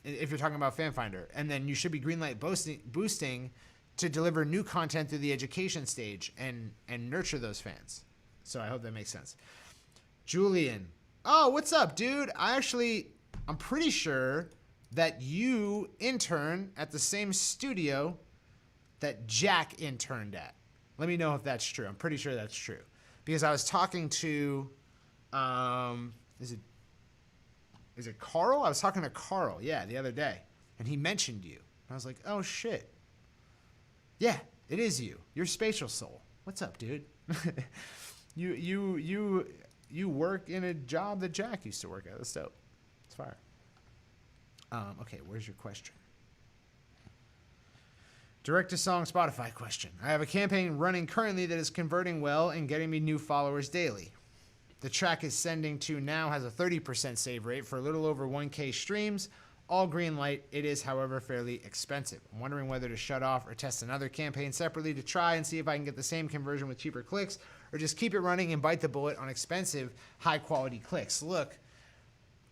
If you're talking about Fan Finder, and then you should be Greenlight boosting to deliver new content through the education stage and nurture those fans. So I hope that makes sense. Julian. Oh, what's up, dude? I'm pretty sure that you intern at the same studio that Jack interned at. Let me know if that's true. I'm pretty sure that's true. Because I was talking to, is it Carl? I was talking to Carl, yeah, the other day. And he mentioned you. I was like, oh, shit. Yeah, it is you. You're Spatial Soul. What's up, dude? You work in a job that Jack used to work at. That's dope. It's fire. Okay, where's your question? Direct to song Spotify question. I have a campaign running currently that is converting well and getting me new followers daily. The track is sending to now has a 30% save rate for a little over 1K streams. All green light. It is, however, fairly expensive. I'm wondering whether to shut off or test another campaign separately to try and see if I can get the same conversion with cheaper clicks, or just keep it running and bite the bullet on expensive, high-quality clicks. Look,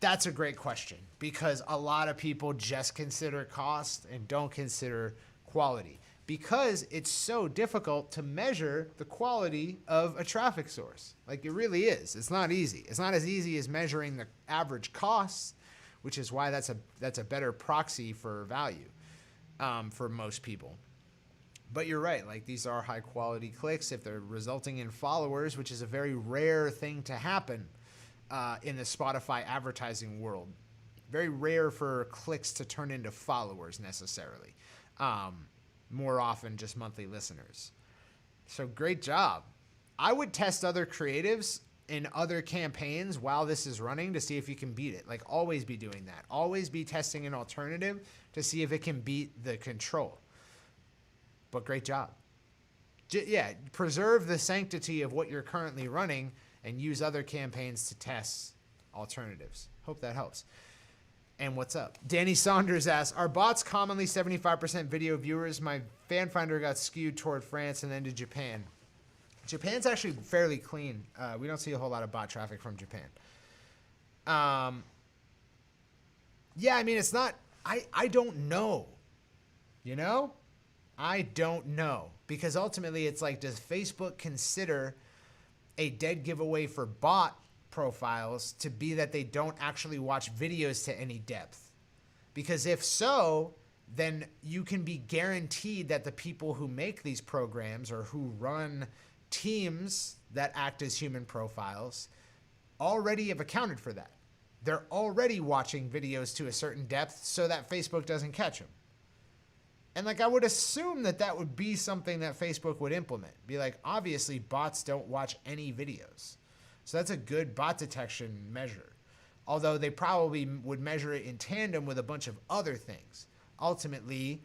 That's a great question, because a lot of people just consider cost and don't consider quality, because it's so difficult to measure the quality of a traffic source. Like, it really is. It's not easy. It's not as easy as measuring the average costs, which is why that's a better proxy for value for most people. But you're right. Like, these are high quality clicks if they're resulting in followers, which is a very rare thing to happen in the Spotify advertising world. Very rare for clicks to turn into followers necessarily. More often just monthly listeners. So great job. I would test other creatives in other campaigns while this is running to see if you can beat it. Like, always be doing that. Always be testing an alternative to see if it can beat the control. But great job. Yeah, preserve the sanctity of what you're currently running and use other campaigns to test alternatives. Hope that helps. And what's up? Danny Saunders asks, are bots commonly 75% video viewers? My fan finder got skewed toward France and then to Japan. Japan's actually fairly clean. We don't see a whole lot of bot traffic from Japan. Yeah, I mean, it's not, I don't know. You know? I don't know. Because ultimately it's like, does Facebook consider a dead giveaway for bot profiles to be that they don't actually watch videos to any depth? Because if so, then you can be guaranteed that the people who make these programs or who run teams that act as human profiles already have accounted for that. They're already watching videos to a certain depth so that Facebook doesn't catch them. And like, I would assume that that would be something that Facebook would implement. Be like, obviously bots don't watch any videos. So that's a good bot detection measure. Although they probably would measure it in tandem with a bunch of other things. Ultimately,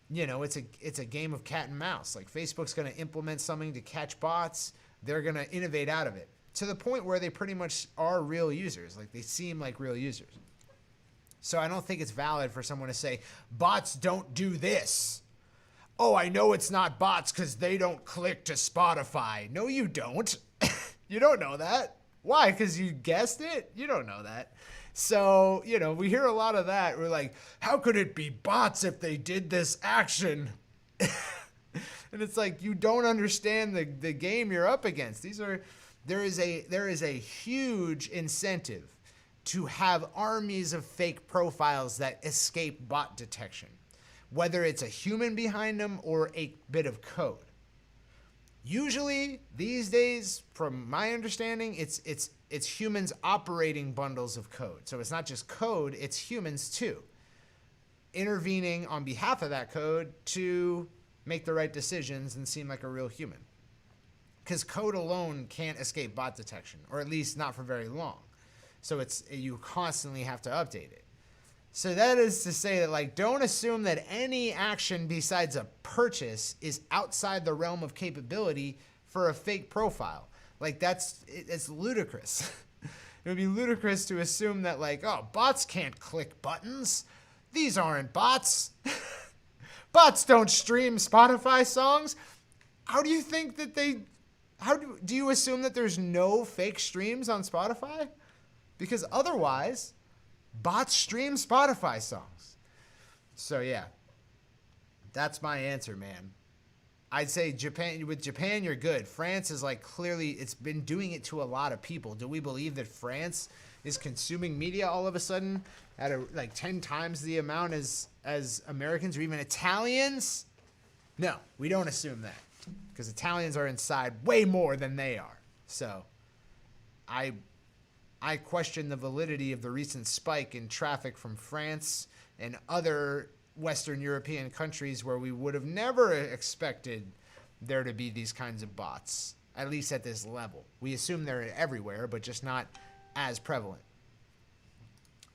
you know, it's a game of cat and mouse. Like, Facebook's going to implement something to catch bots. They're going to innovate out of it to the point where they pretty much are real users. Like, they seem like real users. So I don't think it's valid for someone to say, bots don't do this. Oh, I know it's not bots because they don't click to Spotify. No, you don't. You don't know that. Why? Because you guessed it? You don't know that. So, you know, we hear a lot of that. We're like, how could it be bots if they did this action? And it's like, you don't understand the game you're up against. There is a huge incentive to have armies of fake profiles that escape bot detection, whether it's a human behind them or a bit of code. Usually these days, from my understanding, it's humans operating bundles of code. So it's not just code, it's humans too, intervening on behalf of that code to make the right decisions and seem like a real human. Because code alone can't escape bot detection, or at least not for very long. So you constantly have to update it. So that is to say that, like, don't assume that any action besides a purchase is outside the realm of capability for a fake profile. Like, it's ludicrous. It would be ludicrous to assume that, like, oh, bots can't click buttons. These aren't bots. Bots don't stream Spotify songs. How do you think that do you assume that there's no fake streams on Spotify? Because otherwise, bots stream Spotify songs. So yeah, that's my answer, man. I'd say with Japan, you're good. France is like, clearly, it's been doing it to a lot of people. Do we believe that France is consuming media all of a sudden at like 10 times the amount as Americans or even Italians? No, we don't assume that, because Italians are inside way more than they are. So I question the validity of the recent spike in traffic from France and other Western European countries where we would have never expected there to be these kinds of bots, at least at this level. We assume they're everywhere, but just not as prevalent.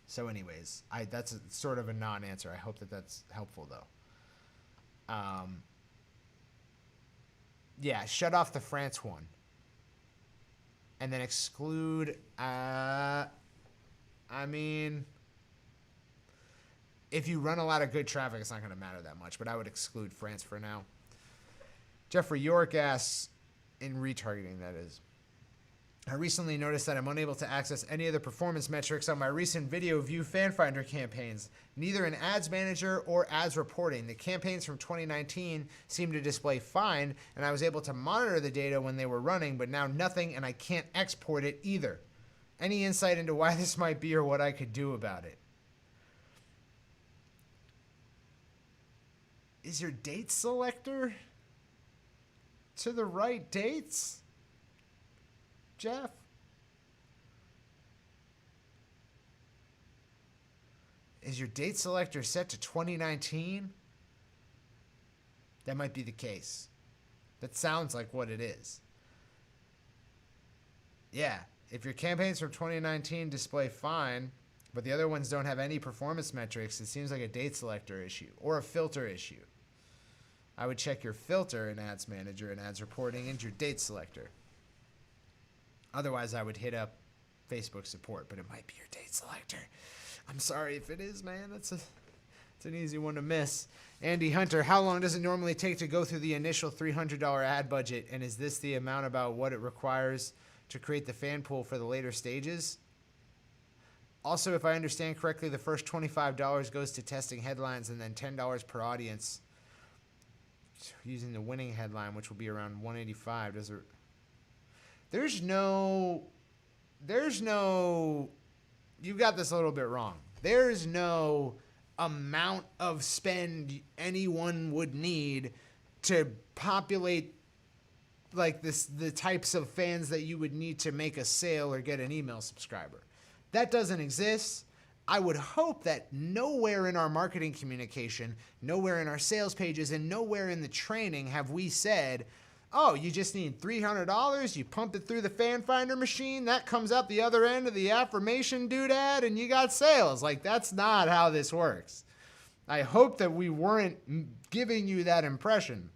So anyways, that's sort of a non-answer. I hope that that's helpful, though. Yeah, shut off the France one. And then exclude, I mean, if you run a lot of good traffic, it's not going to matter that much, but I would exclude France for now. Jeffrey York asks, in retargeting, that is, I recently noticed that I'm unable to access any of the performance metrics on my recent video view fan finder campaigns, neither in Ads Manager or Ads Reporting. The campaigns from 2019 seem to display fine, and I was able to monitor the data when they were running, but now nothing, and I can't export it either. Any insight into why this might be or what I could do about it? Is your date selector to the right dates, Jeff? Is your date selector set to 2019? That might be the case. That sounds like what it is. Yeah, if your campaigns from 2019 display fine, but the other ones don't have any performance metrics, it seems like a date selector issue or a filter issue. I would check your filter in Ads Manager and Ads Reporting and your date selector. Otherwise, I would hit up Facebook support, but it might be your date selector. I'm sorry if it is, man. It's an easy one to miss. Andy Hunter, how long does it normally take to go through the initial $300 ad budget? And is this the amount about what it requires to create the fan pool for the later stages? Also, if I understand correctly, the first $25 goes to testing headlines and then $10 per audience using the winning headline, which will be around $185. There's no, you got this a little bit wrong. There's no amount of spend anyone would need to populate like this, the types of fans that you would need to make a sale or get an email subscriber. That doesn't exist. I would hope that nowhere in our marketing communication, nowhere in our sales pages, and nowhere in the training have we said, oh, you just need $300, you pump it through the fan finder machine, that comes out the other end of the affirmation doodad, and you got sales. Like, that's not how this works. I hope that we weren't giving you that impression.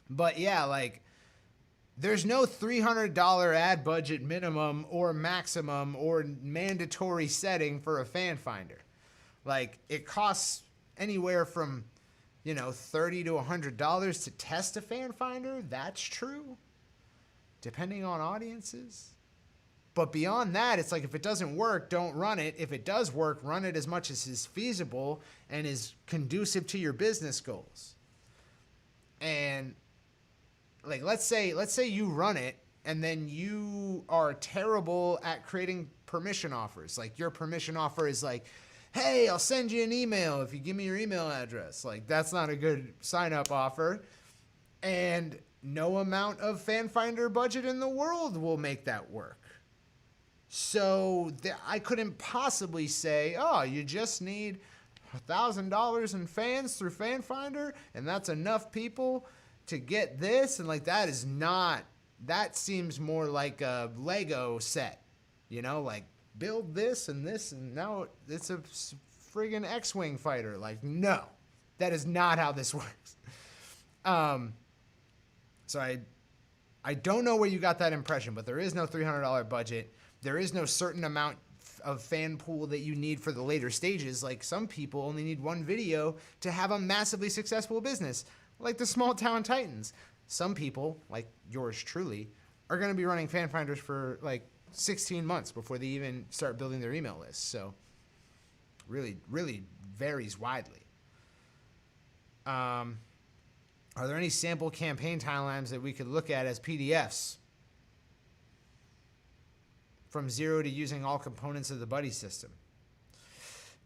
But yeah, like, there's no $300 ad budget minimum or maximum or mandatory setting for a fan finder. Like, it costs anywhere from, $30 to $100 to test a fan finder. That's true, depending on audiences. But beyond that, it's like, if it doesn't work, don't run it. If it does work, run it as much as is feasible and is conducive to your business goals. And like, let's say you run it and then you are terrible at creating permission offers. Like, your permission offer is like, hey, I'll send you an email if you give me your email address. Like, that's not a good sign-up offer. And no amount of fan finder budget in the world will make that work. So I couldn't possibly say, oh, you just need $1,000 in fans through fan finder, and that's enough people to get this. And like, that is not, that seems more like a Lego set, like, build this and now it's a friggin' X-Wing fighter. Like, no, that is not how this works. So I don't know where you got that impression, but there is no $300 budget. There is no certain amount of fan pool that you need for the later stages. Like, some people only need one video to have a massively successful business, like the Small Town Titans. Some people, like yours truly, are going to be running fan finders for like 16 months before they even start building their email list. So really, really varies widely. Are there any sample campaign timelines that we could look at as PDFs? From zero to using all components of the buddy system?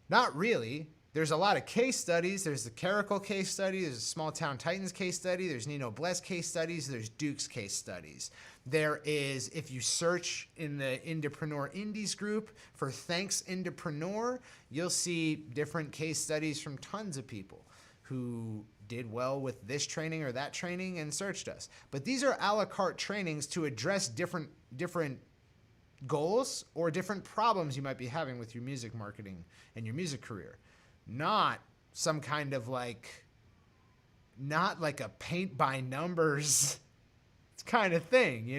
Not really. There's a lot of case studies. There's the Caracal case study. There's a Small Town Titans case study. There's Nino Bless case studies. There's Duke's case studies. There is, if you search in the Indiepreneur Indies group for Thanks Indiepreneur, you'll see different case studies from tons of people who did well with this training or that training and searched us. But these are a la carte trainings to address different goals or different problems you might be having with your music marketing and your music career. Not some kind of not like a paint by numbers kind of thing,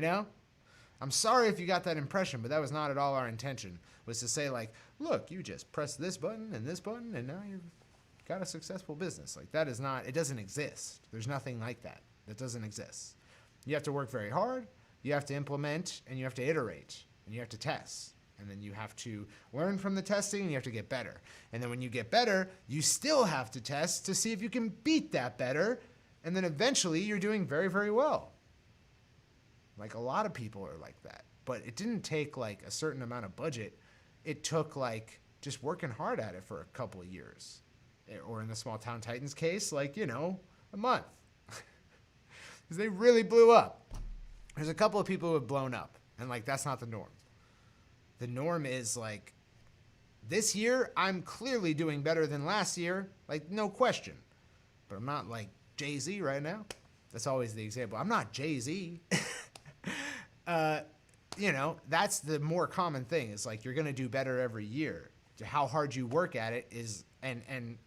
I'm sorry if you got that impression, but that was not at all our intention, was to say like, look, you just press this button and now you've got a successful business. Like, that is not, it doesn't exist. There's nothing like that. That doesn't exist. You have to work very hard. you have to implement and you have to iterate and you have to test. And then you have to learn from the testing and you have to get better. And then when you get better, you still have to test to see if you can beat that better. And then eventually you're doing very, very well. Like a lot of people are like that. But it didn't take like a certain amount of budget. It took like just working hard at it for a couple of years. Or in the Small Town Titans case, like, you know, a month. Because they really blew up. There's a couple of people who have blown up. And like, that's not the norm. The norm is like, this year, I'm clearly doing better than last year. Like, no question. But I'm not like Jay-Z right now. That's always the example. I'm not Jay-Z. You know, that's the more common thing. It's like, you're going to do better every year. How hard you work at it is, and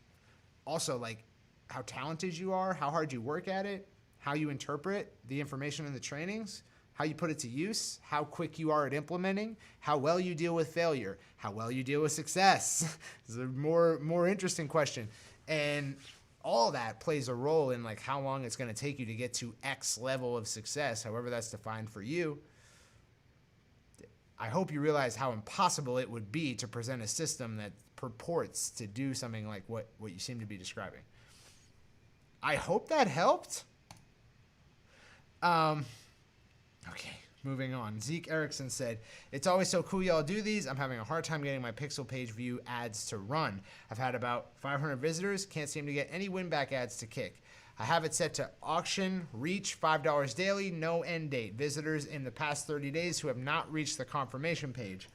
also like how talented you are, how hard you work at it, how you interpret the information in the trainings, how you put it to use, how quick you are at implementing, how well you deal with failure, how well you deal with success. It's a more interesting question. And all that plays a role in like how long it's going to take you to get to X level of success, however that's defined for you. I hope you realize how impossible it would be to present a system that purports to do something like what you seem to be describing. I hope that helped. Okay, moving on. Zeke Erickson said, it's always so cool y'all do these. I'm having a hard time getting my pixel page view ads to run. I've had about 500 visitors. Can't seem to get any win-back ads to kick. I have it set to auction, reach, $5 daily, no end date. Visitors in the past 30 days who have not reached the confirmation page.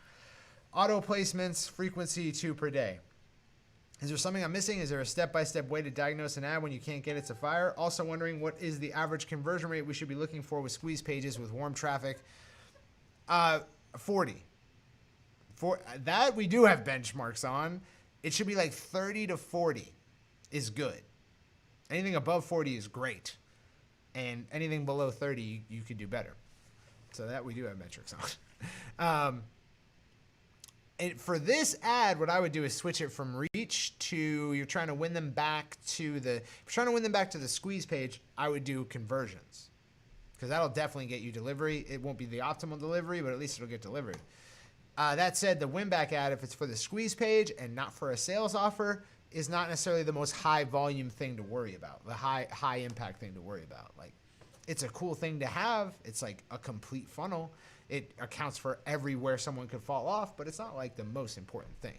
Auto placements, frequency 2 per day. Is there something I'm missing? Is there a step-by-step way to diagnose an ad when you can't get it to fire? Also wondering what is the average conversion rate we should be looking for with squeeze pages with warm traffic? 40. For that we do have benchmarks on. It should be like 30 to 40 is good. Anything above 40 is great. And anything below 30, you could do better. So that we do have metrics on. And for this ad, what I would do is switch it from reach to, you're trying to win them back to the, if you're trying to win them back to the squeeze page, I would do conversions. Because that'll definitely get you delivery. It won't be the optimal delivery, but at least it'll get delivered. That said, the win back ad, if it's for the squeeze page and not for a sales offer, is not necessarily the most high volume thing to worry about, the high impact thing to worry about. Like, it's a cool thing to have. It's like a complete funnel. It accounts for everywhere someone could fall off, but it's not like the most important thing.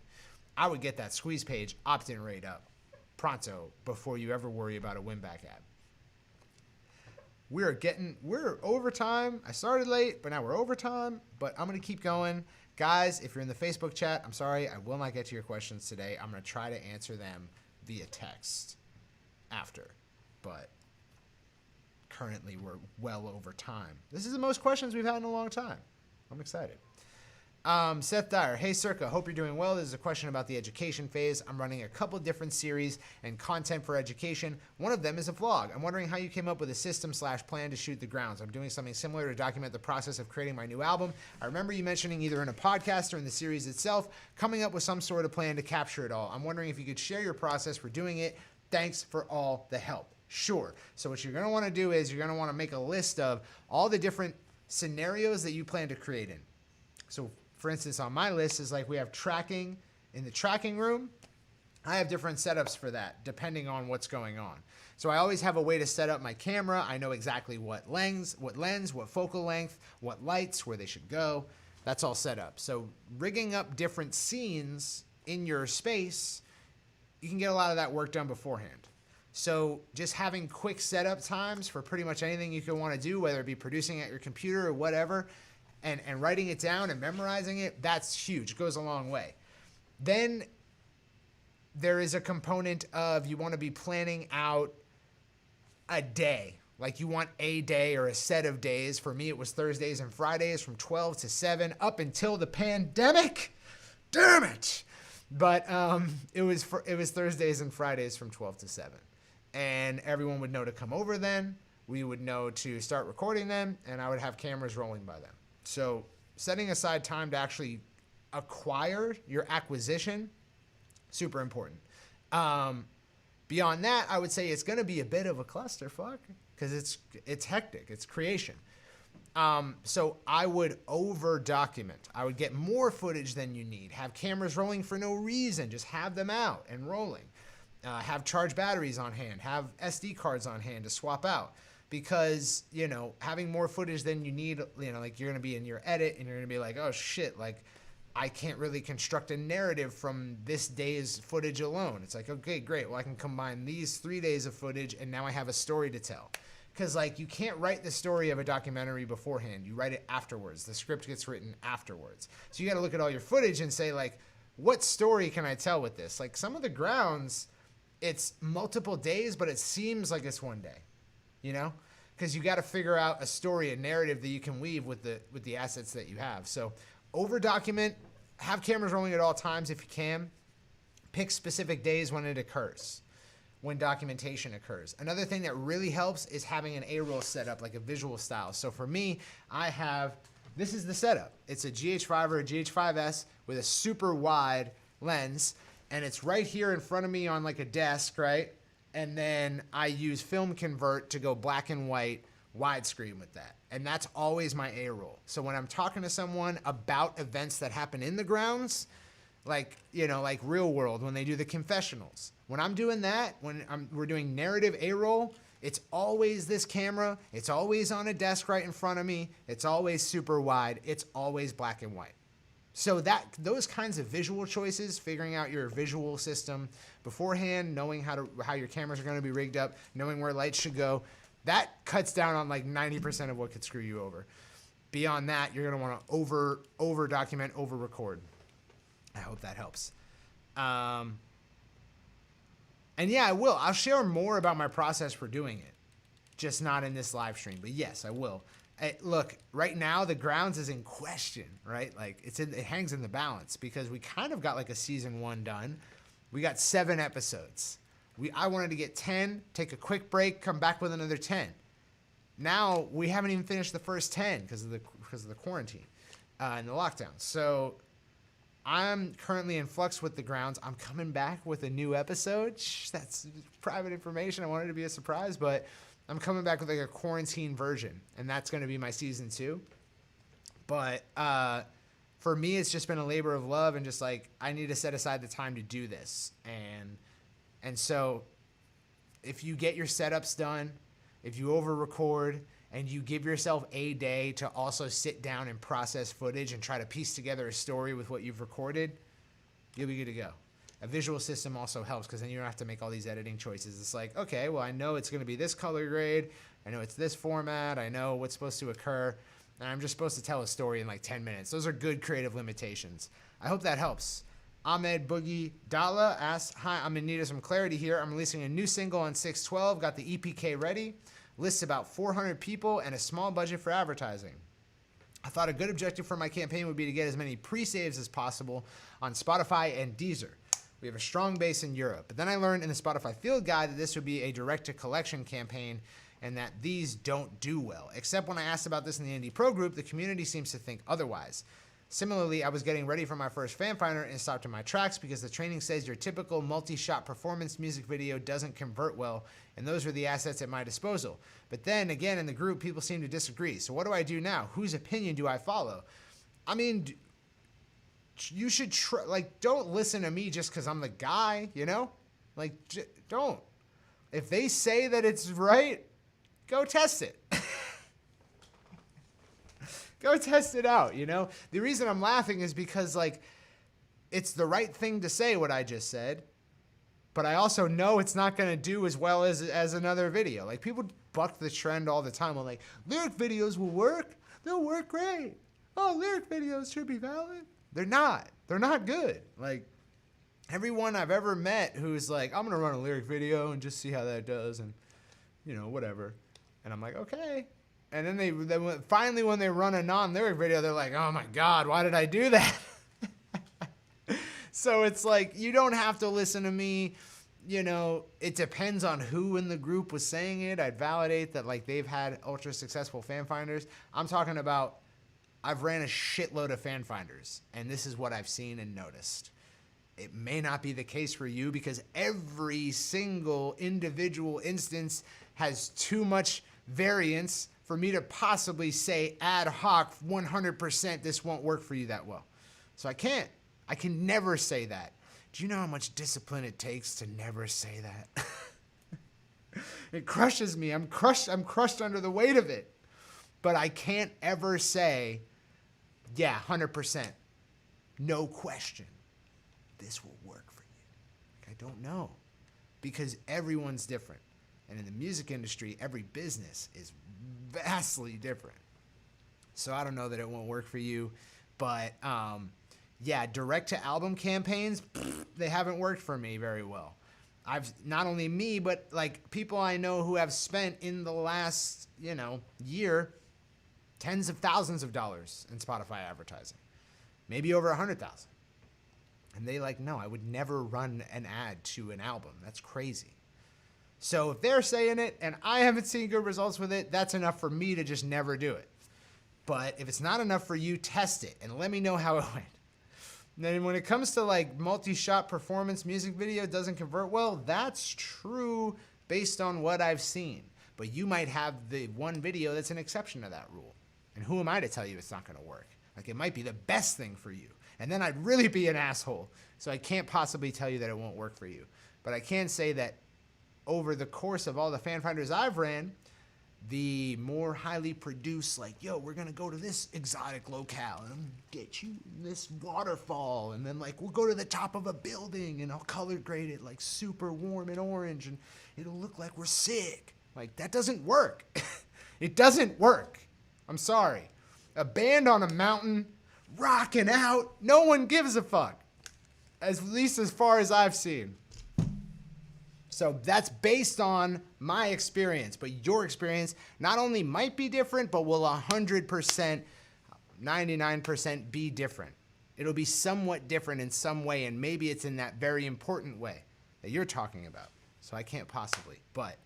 I would get that squeeze page opt-in rate up pronto before you ever worry about a win-back ad. We're overtime. I started late, but now we're overtime, but I'm going to keep going. Guys, if you're in the Facebook chat, I'm sorry, I will not get to your questions today. I'm going to try to answer them via text after, but currently we're well over time. This is the most questions we've had in a long time. I'm excited. Seth Dyer, hey Circa, hope you're doing well. This is a question about the education phase. I'm running a couple different series and content for education. One of them is a vlog. I'm wondering how you came up with a system/plan to shoot the grounds. I'm doing something similar to document the process of creating my new album. I remember you mentioning either in a podcast or in the series itself, coming up with some sort of plan to capture it all. I'm wondering if you could share your process for doing it. Thanks for all the help. Sure. So what you're going to want to do is you're going to want to make a list of all the different scenarios that you plan to create in. So for instance, on my list is like we have tracking in the tracking room. I have different setups for that depending on what's going on. So I always have a way to set up my camera. I know exactly what lens, what focal length, what lights, where they should go. That's all set up. So rigging up different scenes in your space, you can get a lot of that work done beforehand. So just having quick setup times for pretty much anything you can want to do, whether it be producing at your computer or whatever, and writing it down and memorizing it, that's huge. It goes a long way. Then there is a component of you want to be planning out a day. Like you want a day or a set of days. For me, it was Thursdays and Fridays from 12 to 7 up until the pandemic. Damn it. But it was Thursdays and Fridays from 12 to 7. And everyone would know to come over then. We would know to start recording them, and I would have cameras rolling by them. So setting aside time to actually acquire your acquisition, super important. Beyond that, I would say it's going to be a bit of a clusterfuck because it's hectic. It's creation. So I would over document. I would get more footage than you need. Have cameras rolling for no reason. Just have them out and rolling. Have charged batteries on hand. Have SD cards on hand to swap out. Because, you know, having more footage than you need, you know, like you're going to be in your edit and you're going to be like, oh shit, like I can't really construct a narrative from this day's footage alone. It's like, okay, great. Well, I can combine these 3 days of footage and now I have a story to tell. Because, like, you can't write the story of a documentary beforehand. You write it afterwards. The script gets written afterwards. So you got to look at all your footage and say, like, what story can I tell with this? Like, some of the grounds, it's multiple days, but it seems like it's one day, you know? Because you got to figure out a story, a narrative that you can weave with the assets that you have. So over document, have cameras rolling at all times if you can. Pick specific days when it occurs, when documentation occurs. Another thing that really helps is having an A-roll set up, like a visual style. So for me, this is the setup. It's a GH5 or a GH5S with a super wide lens, and it's right here in front of me on like a desk, right? And then I use film convert to go black and white widescreen with that. And that's always my A-roll. So when I'm talking to someone about events that happen in the grounds, like, you know, like Real World, when they do the confessionals, when I'm doing that, we're doing narrative A-roll, it's always this camera. It's always on a desk right in front of me. It's always super wide. It's always black and white. So those kinds of visual choices, figuring out your visual system beforehand, knowing how your cameras are going to be rigged up, knowing where lights should go, that cuts down on like 90% of what could screw you over. Beyond that, you're going to want to over document, over record. I hope that helps. And yeah, I will. I'll share more about my process for doing it, just not in this live stream. But yes, I will. Look, right now the grounds is in question, right? Like it hangs in the balance because we kind of got like a season 1 done. We got 7 episodes. I wanted to get 10, take a quick break, come back with another 10. Now we haven't even finished the first 10 because of the quarantine and the lockdown. So I'm currently in flux with the grounds. I'm coming back with a new episode. That's private information. I wanted it to be a surprise, but I'm coming back with like a quarantine version, and that's going to be my season 2. But for me, it's just been a labor of love, and just like I need to set aside the time to do this. And so if you get your setups done, if you over record, and you give yourself a day to also sit down and process footage and try to piece together a story with what you've recorded, you'll be good to go. A visual system also helps because then you don't have to make all these editing choices. It's like, okay, well, I know it's going to be this color grade. I know it's this format. I know what's supposed to occur. And I'm just supposed to tell a story in like 10 minutes. Those are good creative limitations. I hope that helps. Ahmed Boogie Dalla asks, hi, I'm in need of some clarity here. I'm releasing a new single on 6/12. Got the EPK ready. Lists about 400 people and a small budget for advertising. I thought a good objective for my campaign would be to get as many pre-saves as possible on Spotify and Deezer. We have a strong base in Europe. But then I learned in the Spotify field guide that this would be a direct-to-collection campaign and that these don't do well. Except when I asked about this in the Indie Pro group, the community seems to think otherwise. Similarly, I was getting ready for my first fan finder and stopped in my tracks because the training says your typical multi-shot performance music video doesn't convert well, and those are the assets at my disposal. But then again, in the group, people seem to disagree. So what do I do now? Whose opinion do I follow? I mean, you should don't listen to me just because I'm the guy, you know? Like, don't. If they say that it's right, go test it. Go test it out, you know? The reason I'm laughing is because, like, it's the right thing to say what I just said, but I also know it's not going to do as well as another video. Like, people buck the trend all the time. I'm like, lyric videos will work. They'll work great. Oh, lyric videos should be valid. They're not. They're not good. Like, everyone I've ever met who's like, I'm going to run a lyric video and just see how that does and, you know, whatever. And I'm like, okay. And then they finally, when they run a non-lyric video, they're like, oh my God, why did I do that? So it's like, you don't have to listen to me. You know, it depends on who in the group was saying it. I'd validate that, like, they've had ultra successful fan finders. I'm talking about, I've ran a shitload of fan finders, and this is what I've seen and noticed. It may not be the case for you because every single individual instance has too much variance for me to possibly say ad hoc 100% this won't work for you that well. So I can't. I can never say that. Do you know how much discipline it takes to never say that? It crushes me. I'm crushed under the weight of it. But I can't ever say, yeah, 100%, no question, this will work for you. I don't know, because everyone's different. And in the music industry, every business is vastly different. So I don't know that it won't work for you. But yeah, direct to album campaigns, they haven't worked for me very well. I've not only me, but like people I know who have spent in the last, year, tens of thousands of dollars in Spotify advertising, maybe over 100,000. And they no, I would never run an ad to an album. That's crazy. So if they're saying it and I haven't seen good results with it, that's enough for me to just never do it. But if it's not enough for you, test it and let me know how it went. And then when it comes to multi-shot performance music video doesn't convert well, that's true based on what I've seen. But you might have the one video that's an exception to that rule. And who am I to tell you it's not going to work? It might be the best thing for you. And then I'd really be an asshole. So I can't possibly tell you that it won't work for you. But I can say that over the course of all the fan finders I've ran, the more highly produced, we're going to go to this exotic locale and get you this waterfall. And then we'll go to the top of a building and I'll color grade it super warm and orange and it'll look like we're sick. That doesn't work. It doesn't work. I'm sorry. A band on a mountain rocking out, no one gives a fuck. At least as far as I've seen. So that's based on my experience, but your experience not only might be different, but will 100%, 99% be different. It'll be somewhat different in some way, and maybe it's in that very important way that you're talking about. So I can't possibly, but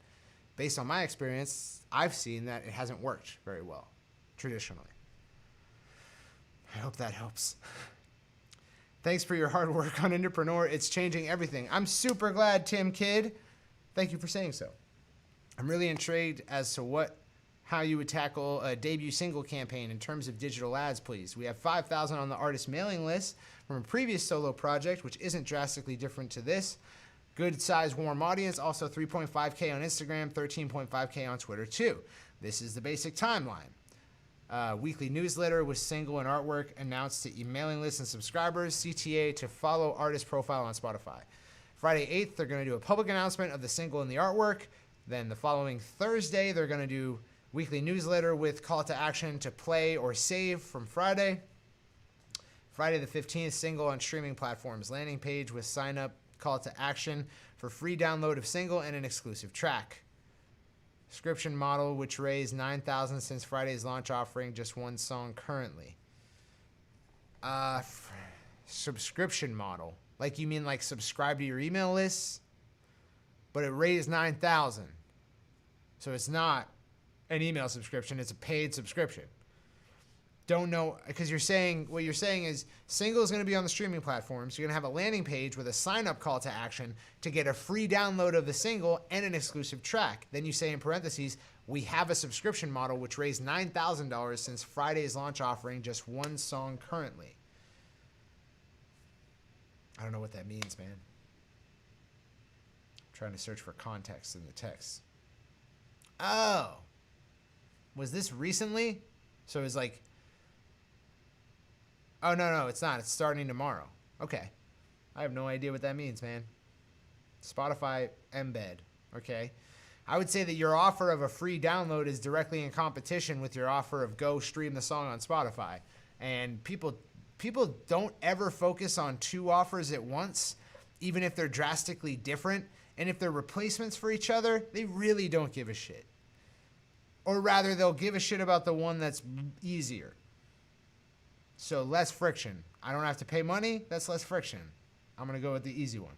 based on my experience, I've seen that it hasn't worked very well, traditionally. I hope that helps. Thanks for your hard work on Entrepreneur. It's changing everything. I'm super glad, Tim Kidd. Thank you for saying so. I'm really intrigued as to how you would tackle a debut single campaign in terms of digital ads, please. We have 5,000 on the artist mailing list from a previous solo project, which isn't drastically different to this. Good size warm audience, also 3.5K on Instagram, 13.5K on Twitter too. This is the basic timeline. Weekly newsletter with single and artwork announced to emailing lists and subscribers. CTA to follow artist profile on Spotify. Friday 8th, they're going to do a public announcement of the single and the artwork. Then the following Thursday, they're going to do weekly newsletter with call to action to play or save from Friday. Friday the 15th, single on streaming platforms. Landing page with sign up, call to action for free download of single and an exclusive track. Subscription model, which raised $9,000 since Friday's launch, offering just one song currently. Subscription model. You mean subscribe to your email list? But it raised $9,000. So it's not an email subscription, it's a paid subscription. Don't know, because what you're saying is single is going to be on the streaming platforms. You're going to have a landing page with a sign-up call to action to get a free download of the single and an exclusive track. Then you say in parentheses, we have a subscription model which raised $9,000 since Friday's launch, offering just one song currently. I don't know what that means, man. I'm trying to search for context in the text. Oh. Was this recently? So it was oh, no, it's not. It's starting tomorrow. Okay. I have no idea what that means, man. Spotify embed. Okay. I would say that your offer of a free download is directly in competition with your offer of go stream the song on Spotify. And people don't ever focus on two offers at once, even if they're drastically different. And if they're replacements for each other, they really don't give a shit. Or rather, they'll give a shit about the one that's easier. So less friction. I don't have to pay money. That's less friction. I'm going to go with the easy one.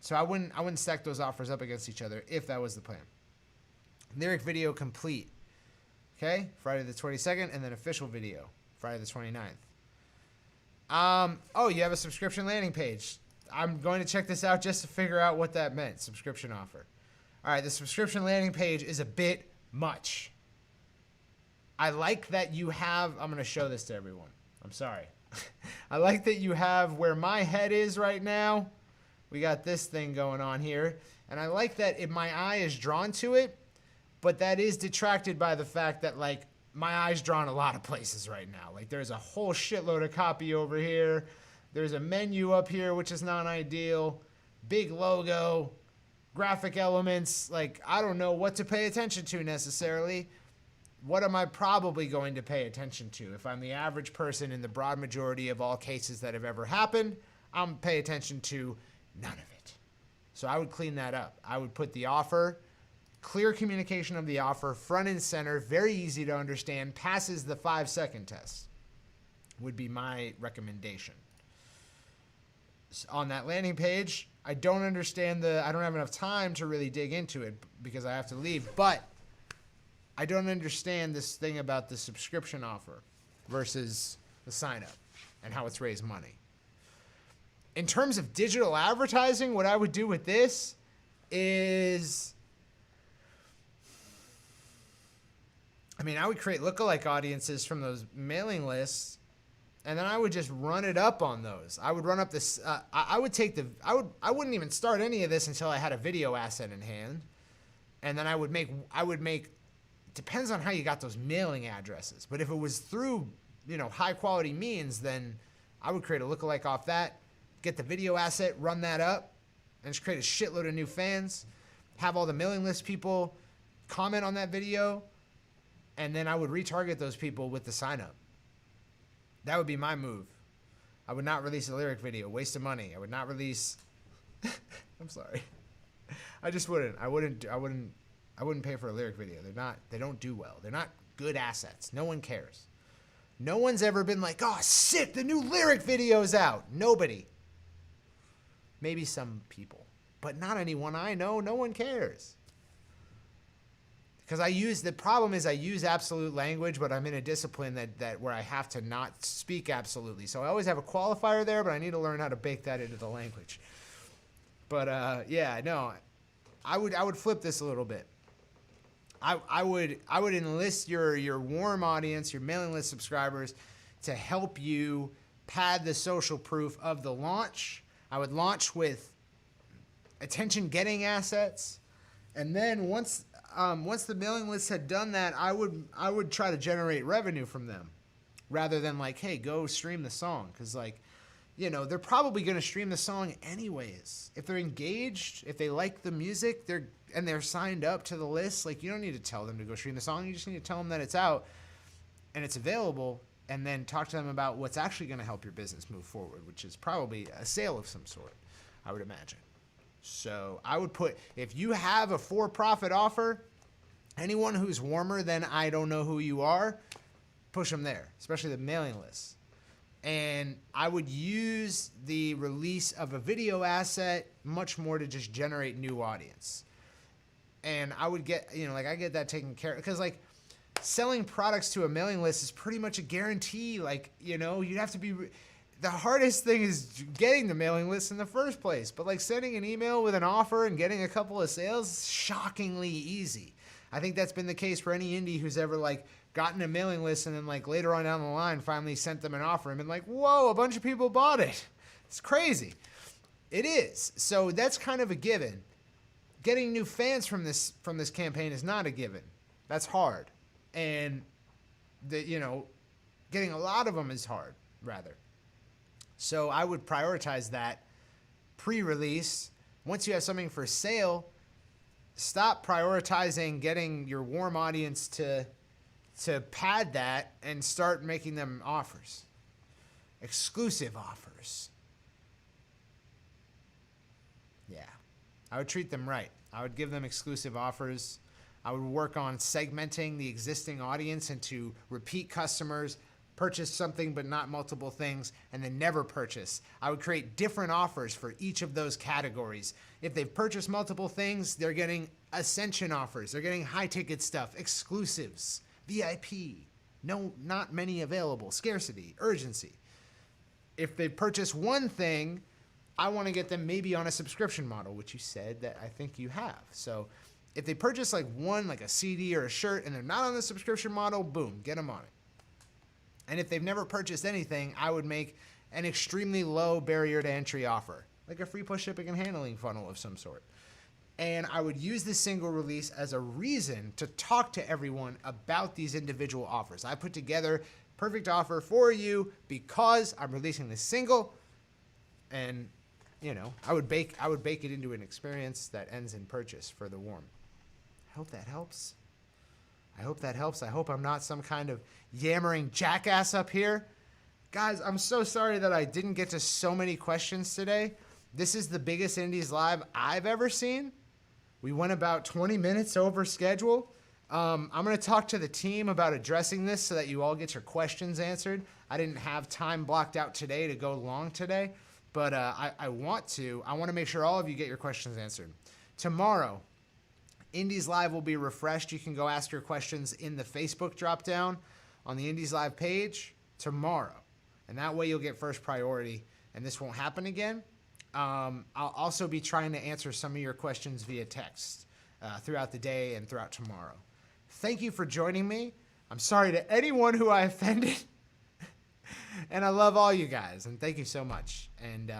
So I wouldn't stack those offers up against each other if that was the plan. Lyric video complete. Okay? Friday the 22nd, and then official video. Friday the 29th. Oh, you have a subscription landing page. I'm going to check this out just to figure out what that meant. Subscription offer. All right, the subscription landing page is a bit much. I like that you have, I'm going to show this to everyone. I'm sorry. I like that you have where my head is right now. We got this thing going on here. And I like that if my eye is drawn to it, but that is detracted by the fact that like my eye's drawn a lot of places right now. Like there's a whole shitload of copy over here. There's a menu up here, which is not ideal. Big logo, graphic elements. Like I don't know what to pay attention to necessarily. What am I probably going to pay attention to? If I'm the average person in the broad majority of all cases that have ever happened, I'm pay attention to none of it. So I would clean that up. I would put the offer, clear communication of the offer, front and center, very easy to understand, passes the 5-second test, would be my recommendation. On that landing page, I don't understand I don't have enough time to really dig into it because I have to leave, but I don't understand this thing about the subscription offer versus the sign up and how it's raised money. In terms of digital advertising, what I would do with this is, I would create lookalike audiences from those mailing lists, and then I would just run it up on those. I would run up this, I wouldn't even start any of this until I had a video asset in hand. And then I would make, depends on how you got those mailing addresses. But if it was through, high quality means, then I would create a lookalike off that, get the video asset, run that up, and just create a shitload of new fans, have all the mailing list people comment on that video, and then I would retarget those people with the sign up. That would be my move. I would not release a lyric video, waste of money. I would not release, I'm sorry. I just wouldn't. I wouldn't pay for a lyric video. They don't do well. They're not good assets. No one cares. No one's ever been like, oh, sick, the new lyric video's out. Nobody. Maybe some people, but not anyone I know. No one cares. Because the problem is I use absolute language, but I'm in a discipline that where I have to not speak absolutely. So I always have a qualifier there, but I need to learn how to bake that into the language. But I would flip this a little bit. I would enlist your warm audience, your mailing list subscribers, to help you pad the social proof of the launch. I would launch with attention-getting assets, and then once the mailing list had done that, I would try to generate revenue from them, rather than like, hey, go stream the song, because they're probably going to stream the song anyways. If they're engaged, if they like the music, they're signed up to the list, like you don't need to tell them to go stream the song. You just need to tell them that it's out and it's available, and then talk to them about what's actually going to help your business move forward, which is probably a sale of some sort, I would imagine. So I would put, if you have a for-profit offer, anyone who's warmer than I don't know who you are, push them there, especially the mailing lists. And I would use the release of a video asset much more to just generate new audience. And I would get, I get that taken care of. Because, selling products to a mailing list is pretty much a guarantee. You'd have to be... The hardest thing is getting the mailing list in the first place. But, sending an email with an offer and getting a couple of sales is shockingly easy. I think that's been the case for any indie who's ever, gotten a mailing list and then later on down the line finally sent them an offer and been like, whoa, a bunch of people bought it. It's crazy. It is. So that's kind of a given. Getting new fans from this campaign is not a given. That's hard. And getting a lot of them is hard, rather. So I would prioritize that pre-release. Once you have something for sale, stop prioritizing getting your warm audience to pad that and start making them offers. Exclusive offers. Yeah. I would treat them right. I would give them exclusive offers. I would work on segmenting the existing audience into repeat customers, purchase something but not multiple things, and then never purchase. I would create different offers for each of those categories. If they've purchased multiple things, they're getting ascension offers. They're getting high-ticket stuff, exclusives, VIP, not many available, scarcity, urgency. If they purchase one thing, I want to get them maybe on a subscription model, which you said that I think you have. So If they purchase like one, like a CD or a shirt, and they're not on the subscription model, boom, get them on it. And if they've never purchased anything, I would make an extremely low barrier to entry offer, like a free plus shipping and handling funnel of some sort. And I would use this single release as a reason to talk to everyone about these individual offers. I put together perfect offer for you because I'm releasing this single, and you know, I would bake it into an experience that ends in purchase for the warm. I hope that helps. I hope I'm not some kind of yammering jackass up here. Guys, I'm so sorry that I didn't get to so many questions today. This is the biggest Indies Live I've ever seen. We went about 20 minutes over schedule. I'm going to talk to the team about addressing this so that you all get your questions answered. I didn't have time blocked out today to go long today, but I want to make sure all of you get your questions answered. Tomorrow, Indies Live will be refreshed. You can go ask your questions in the Facebook dropdown on the Indies Live page tomorrow. And that way you'll get first priority, and this won't happen again. I'll also be trying to answer some of your questions via text throughout the day and throughout tomorrow. Thank you for joining me. I'm sorry to anyone who I offended. And I love all you guys, and thank you so much. And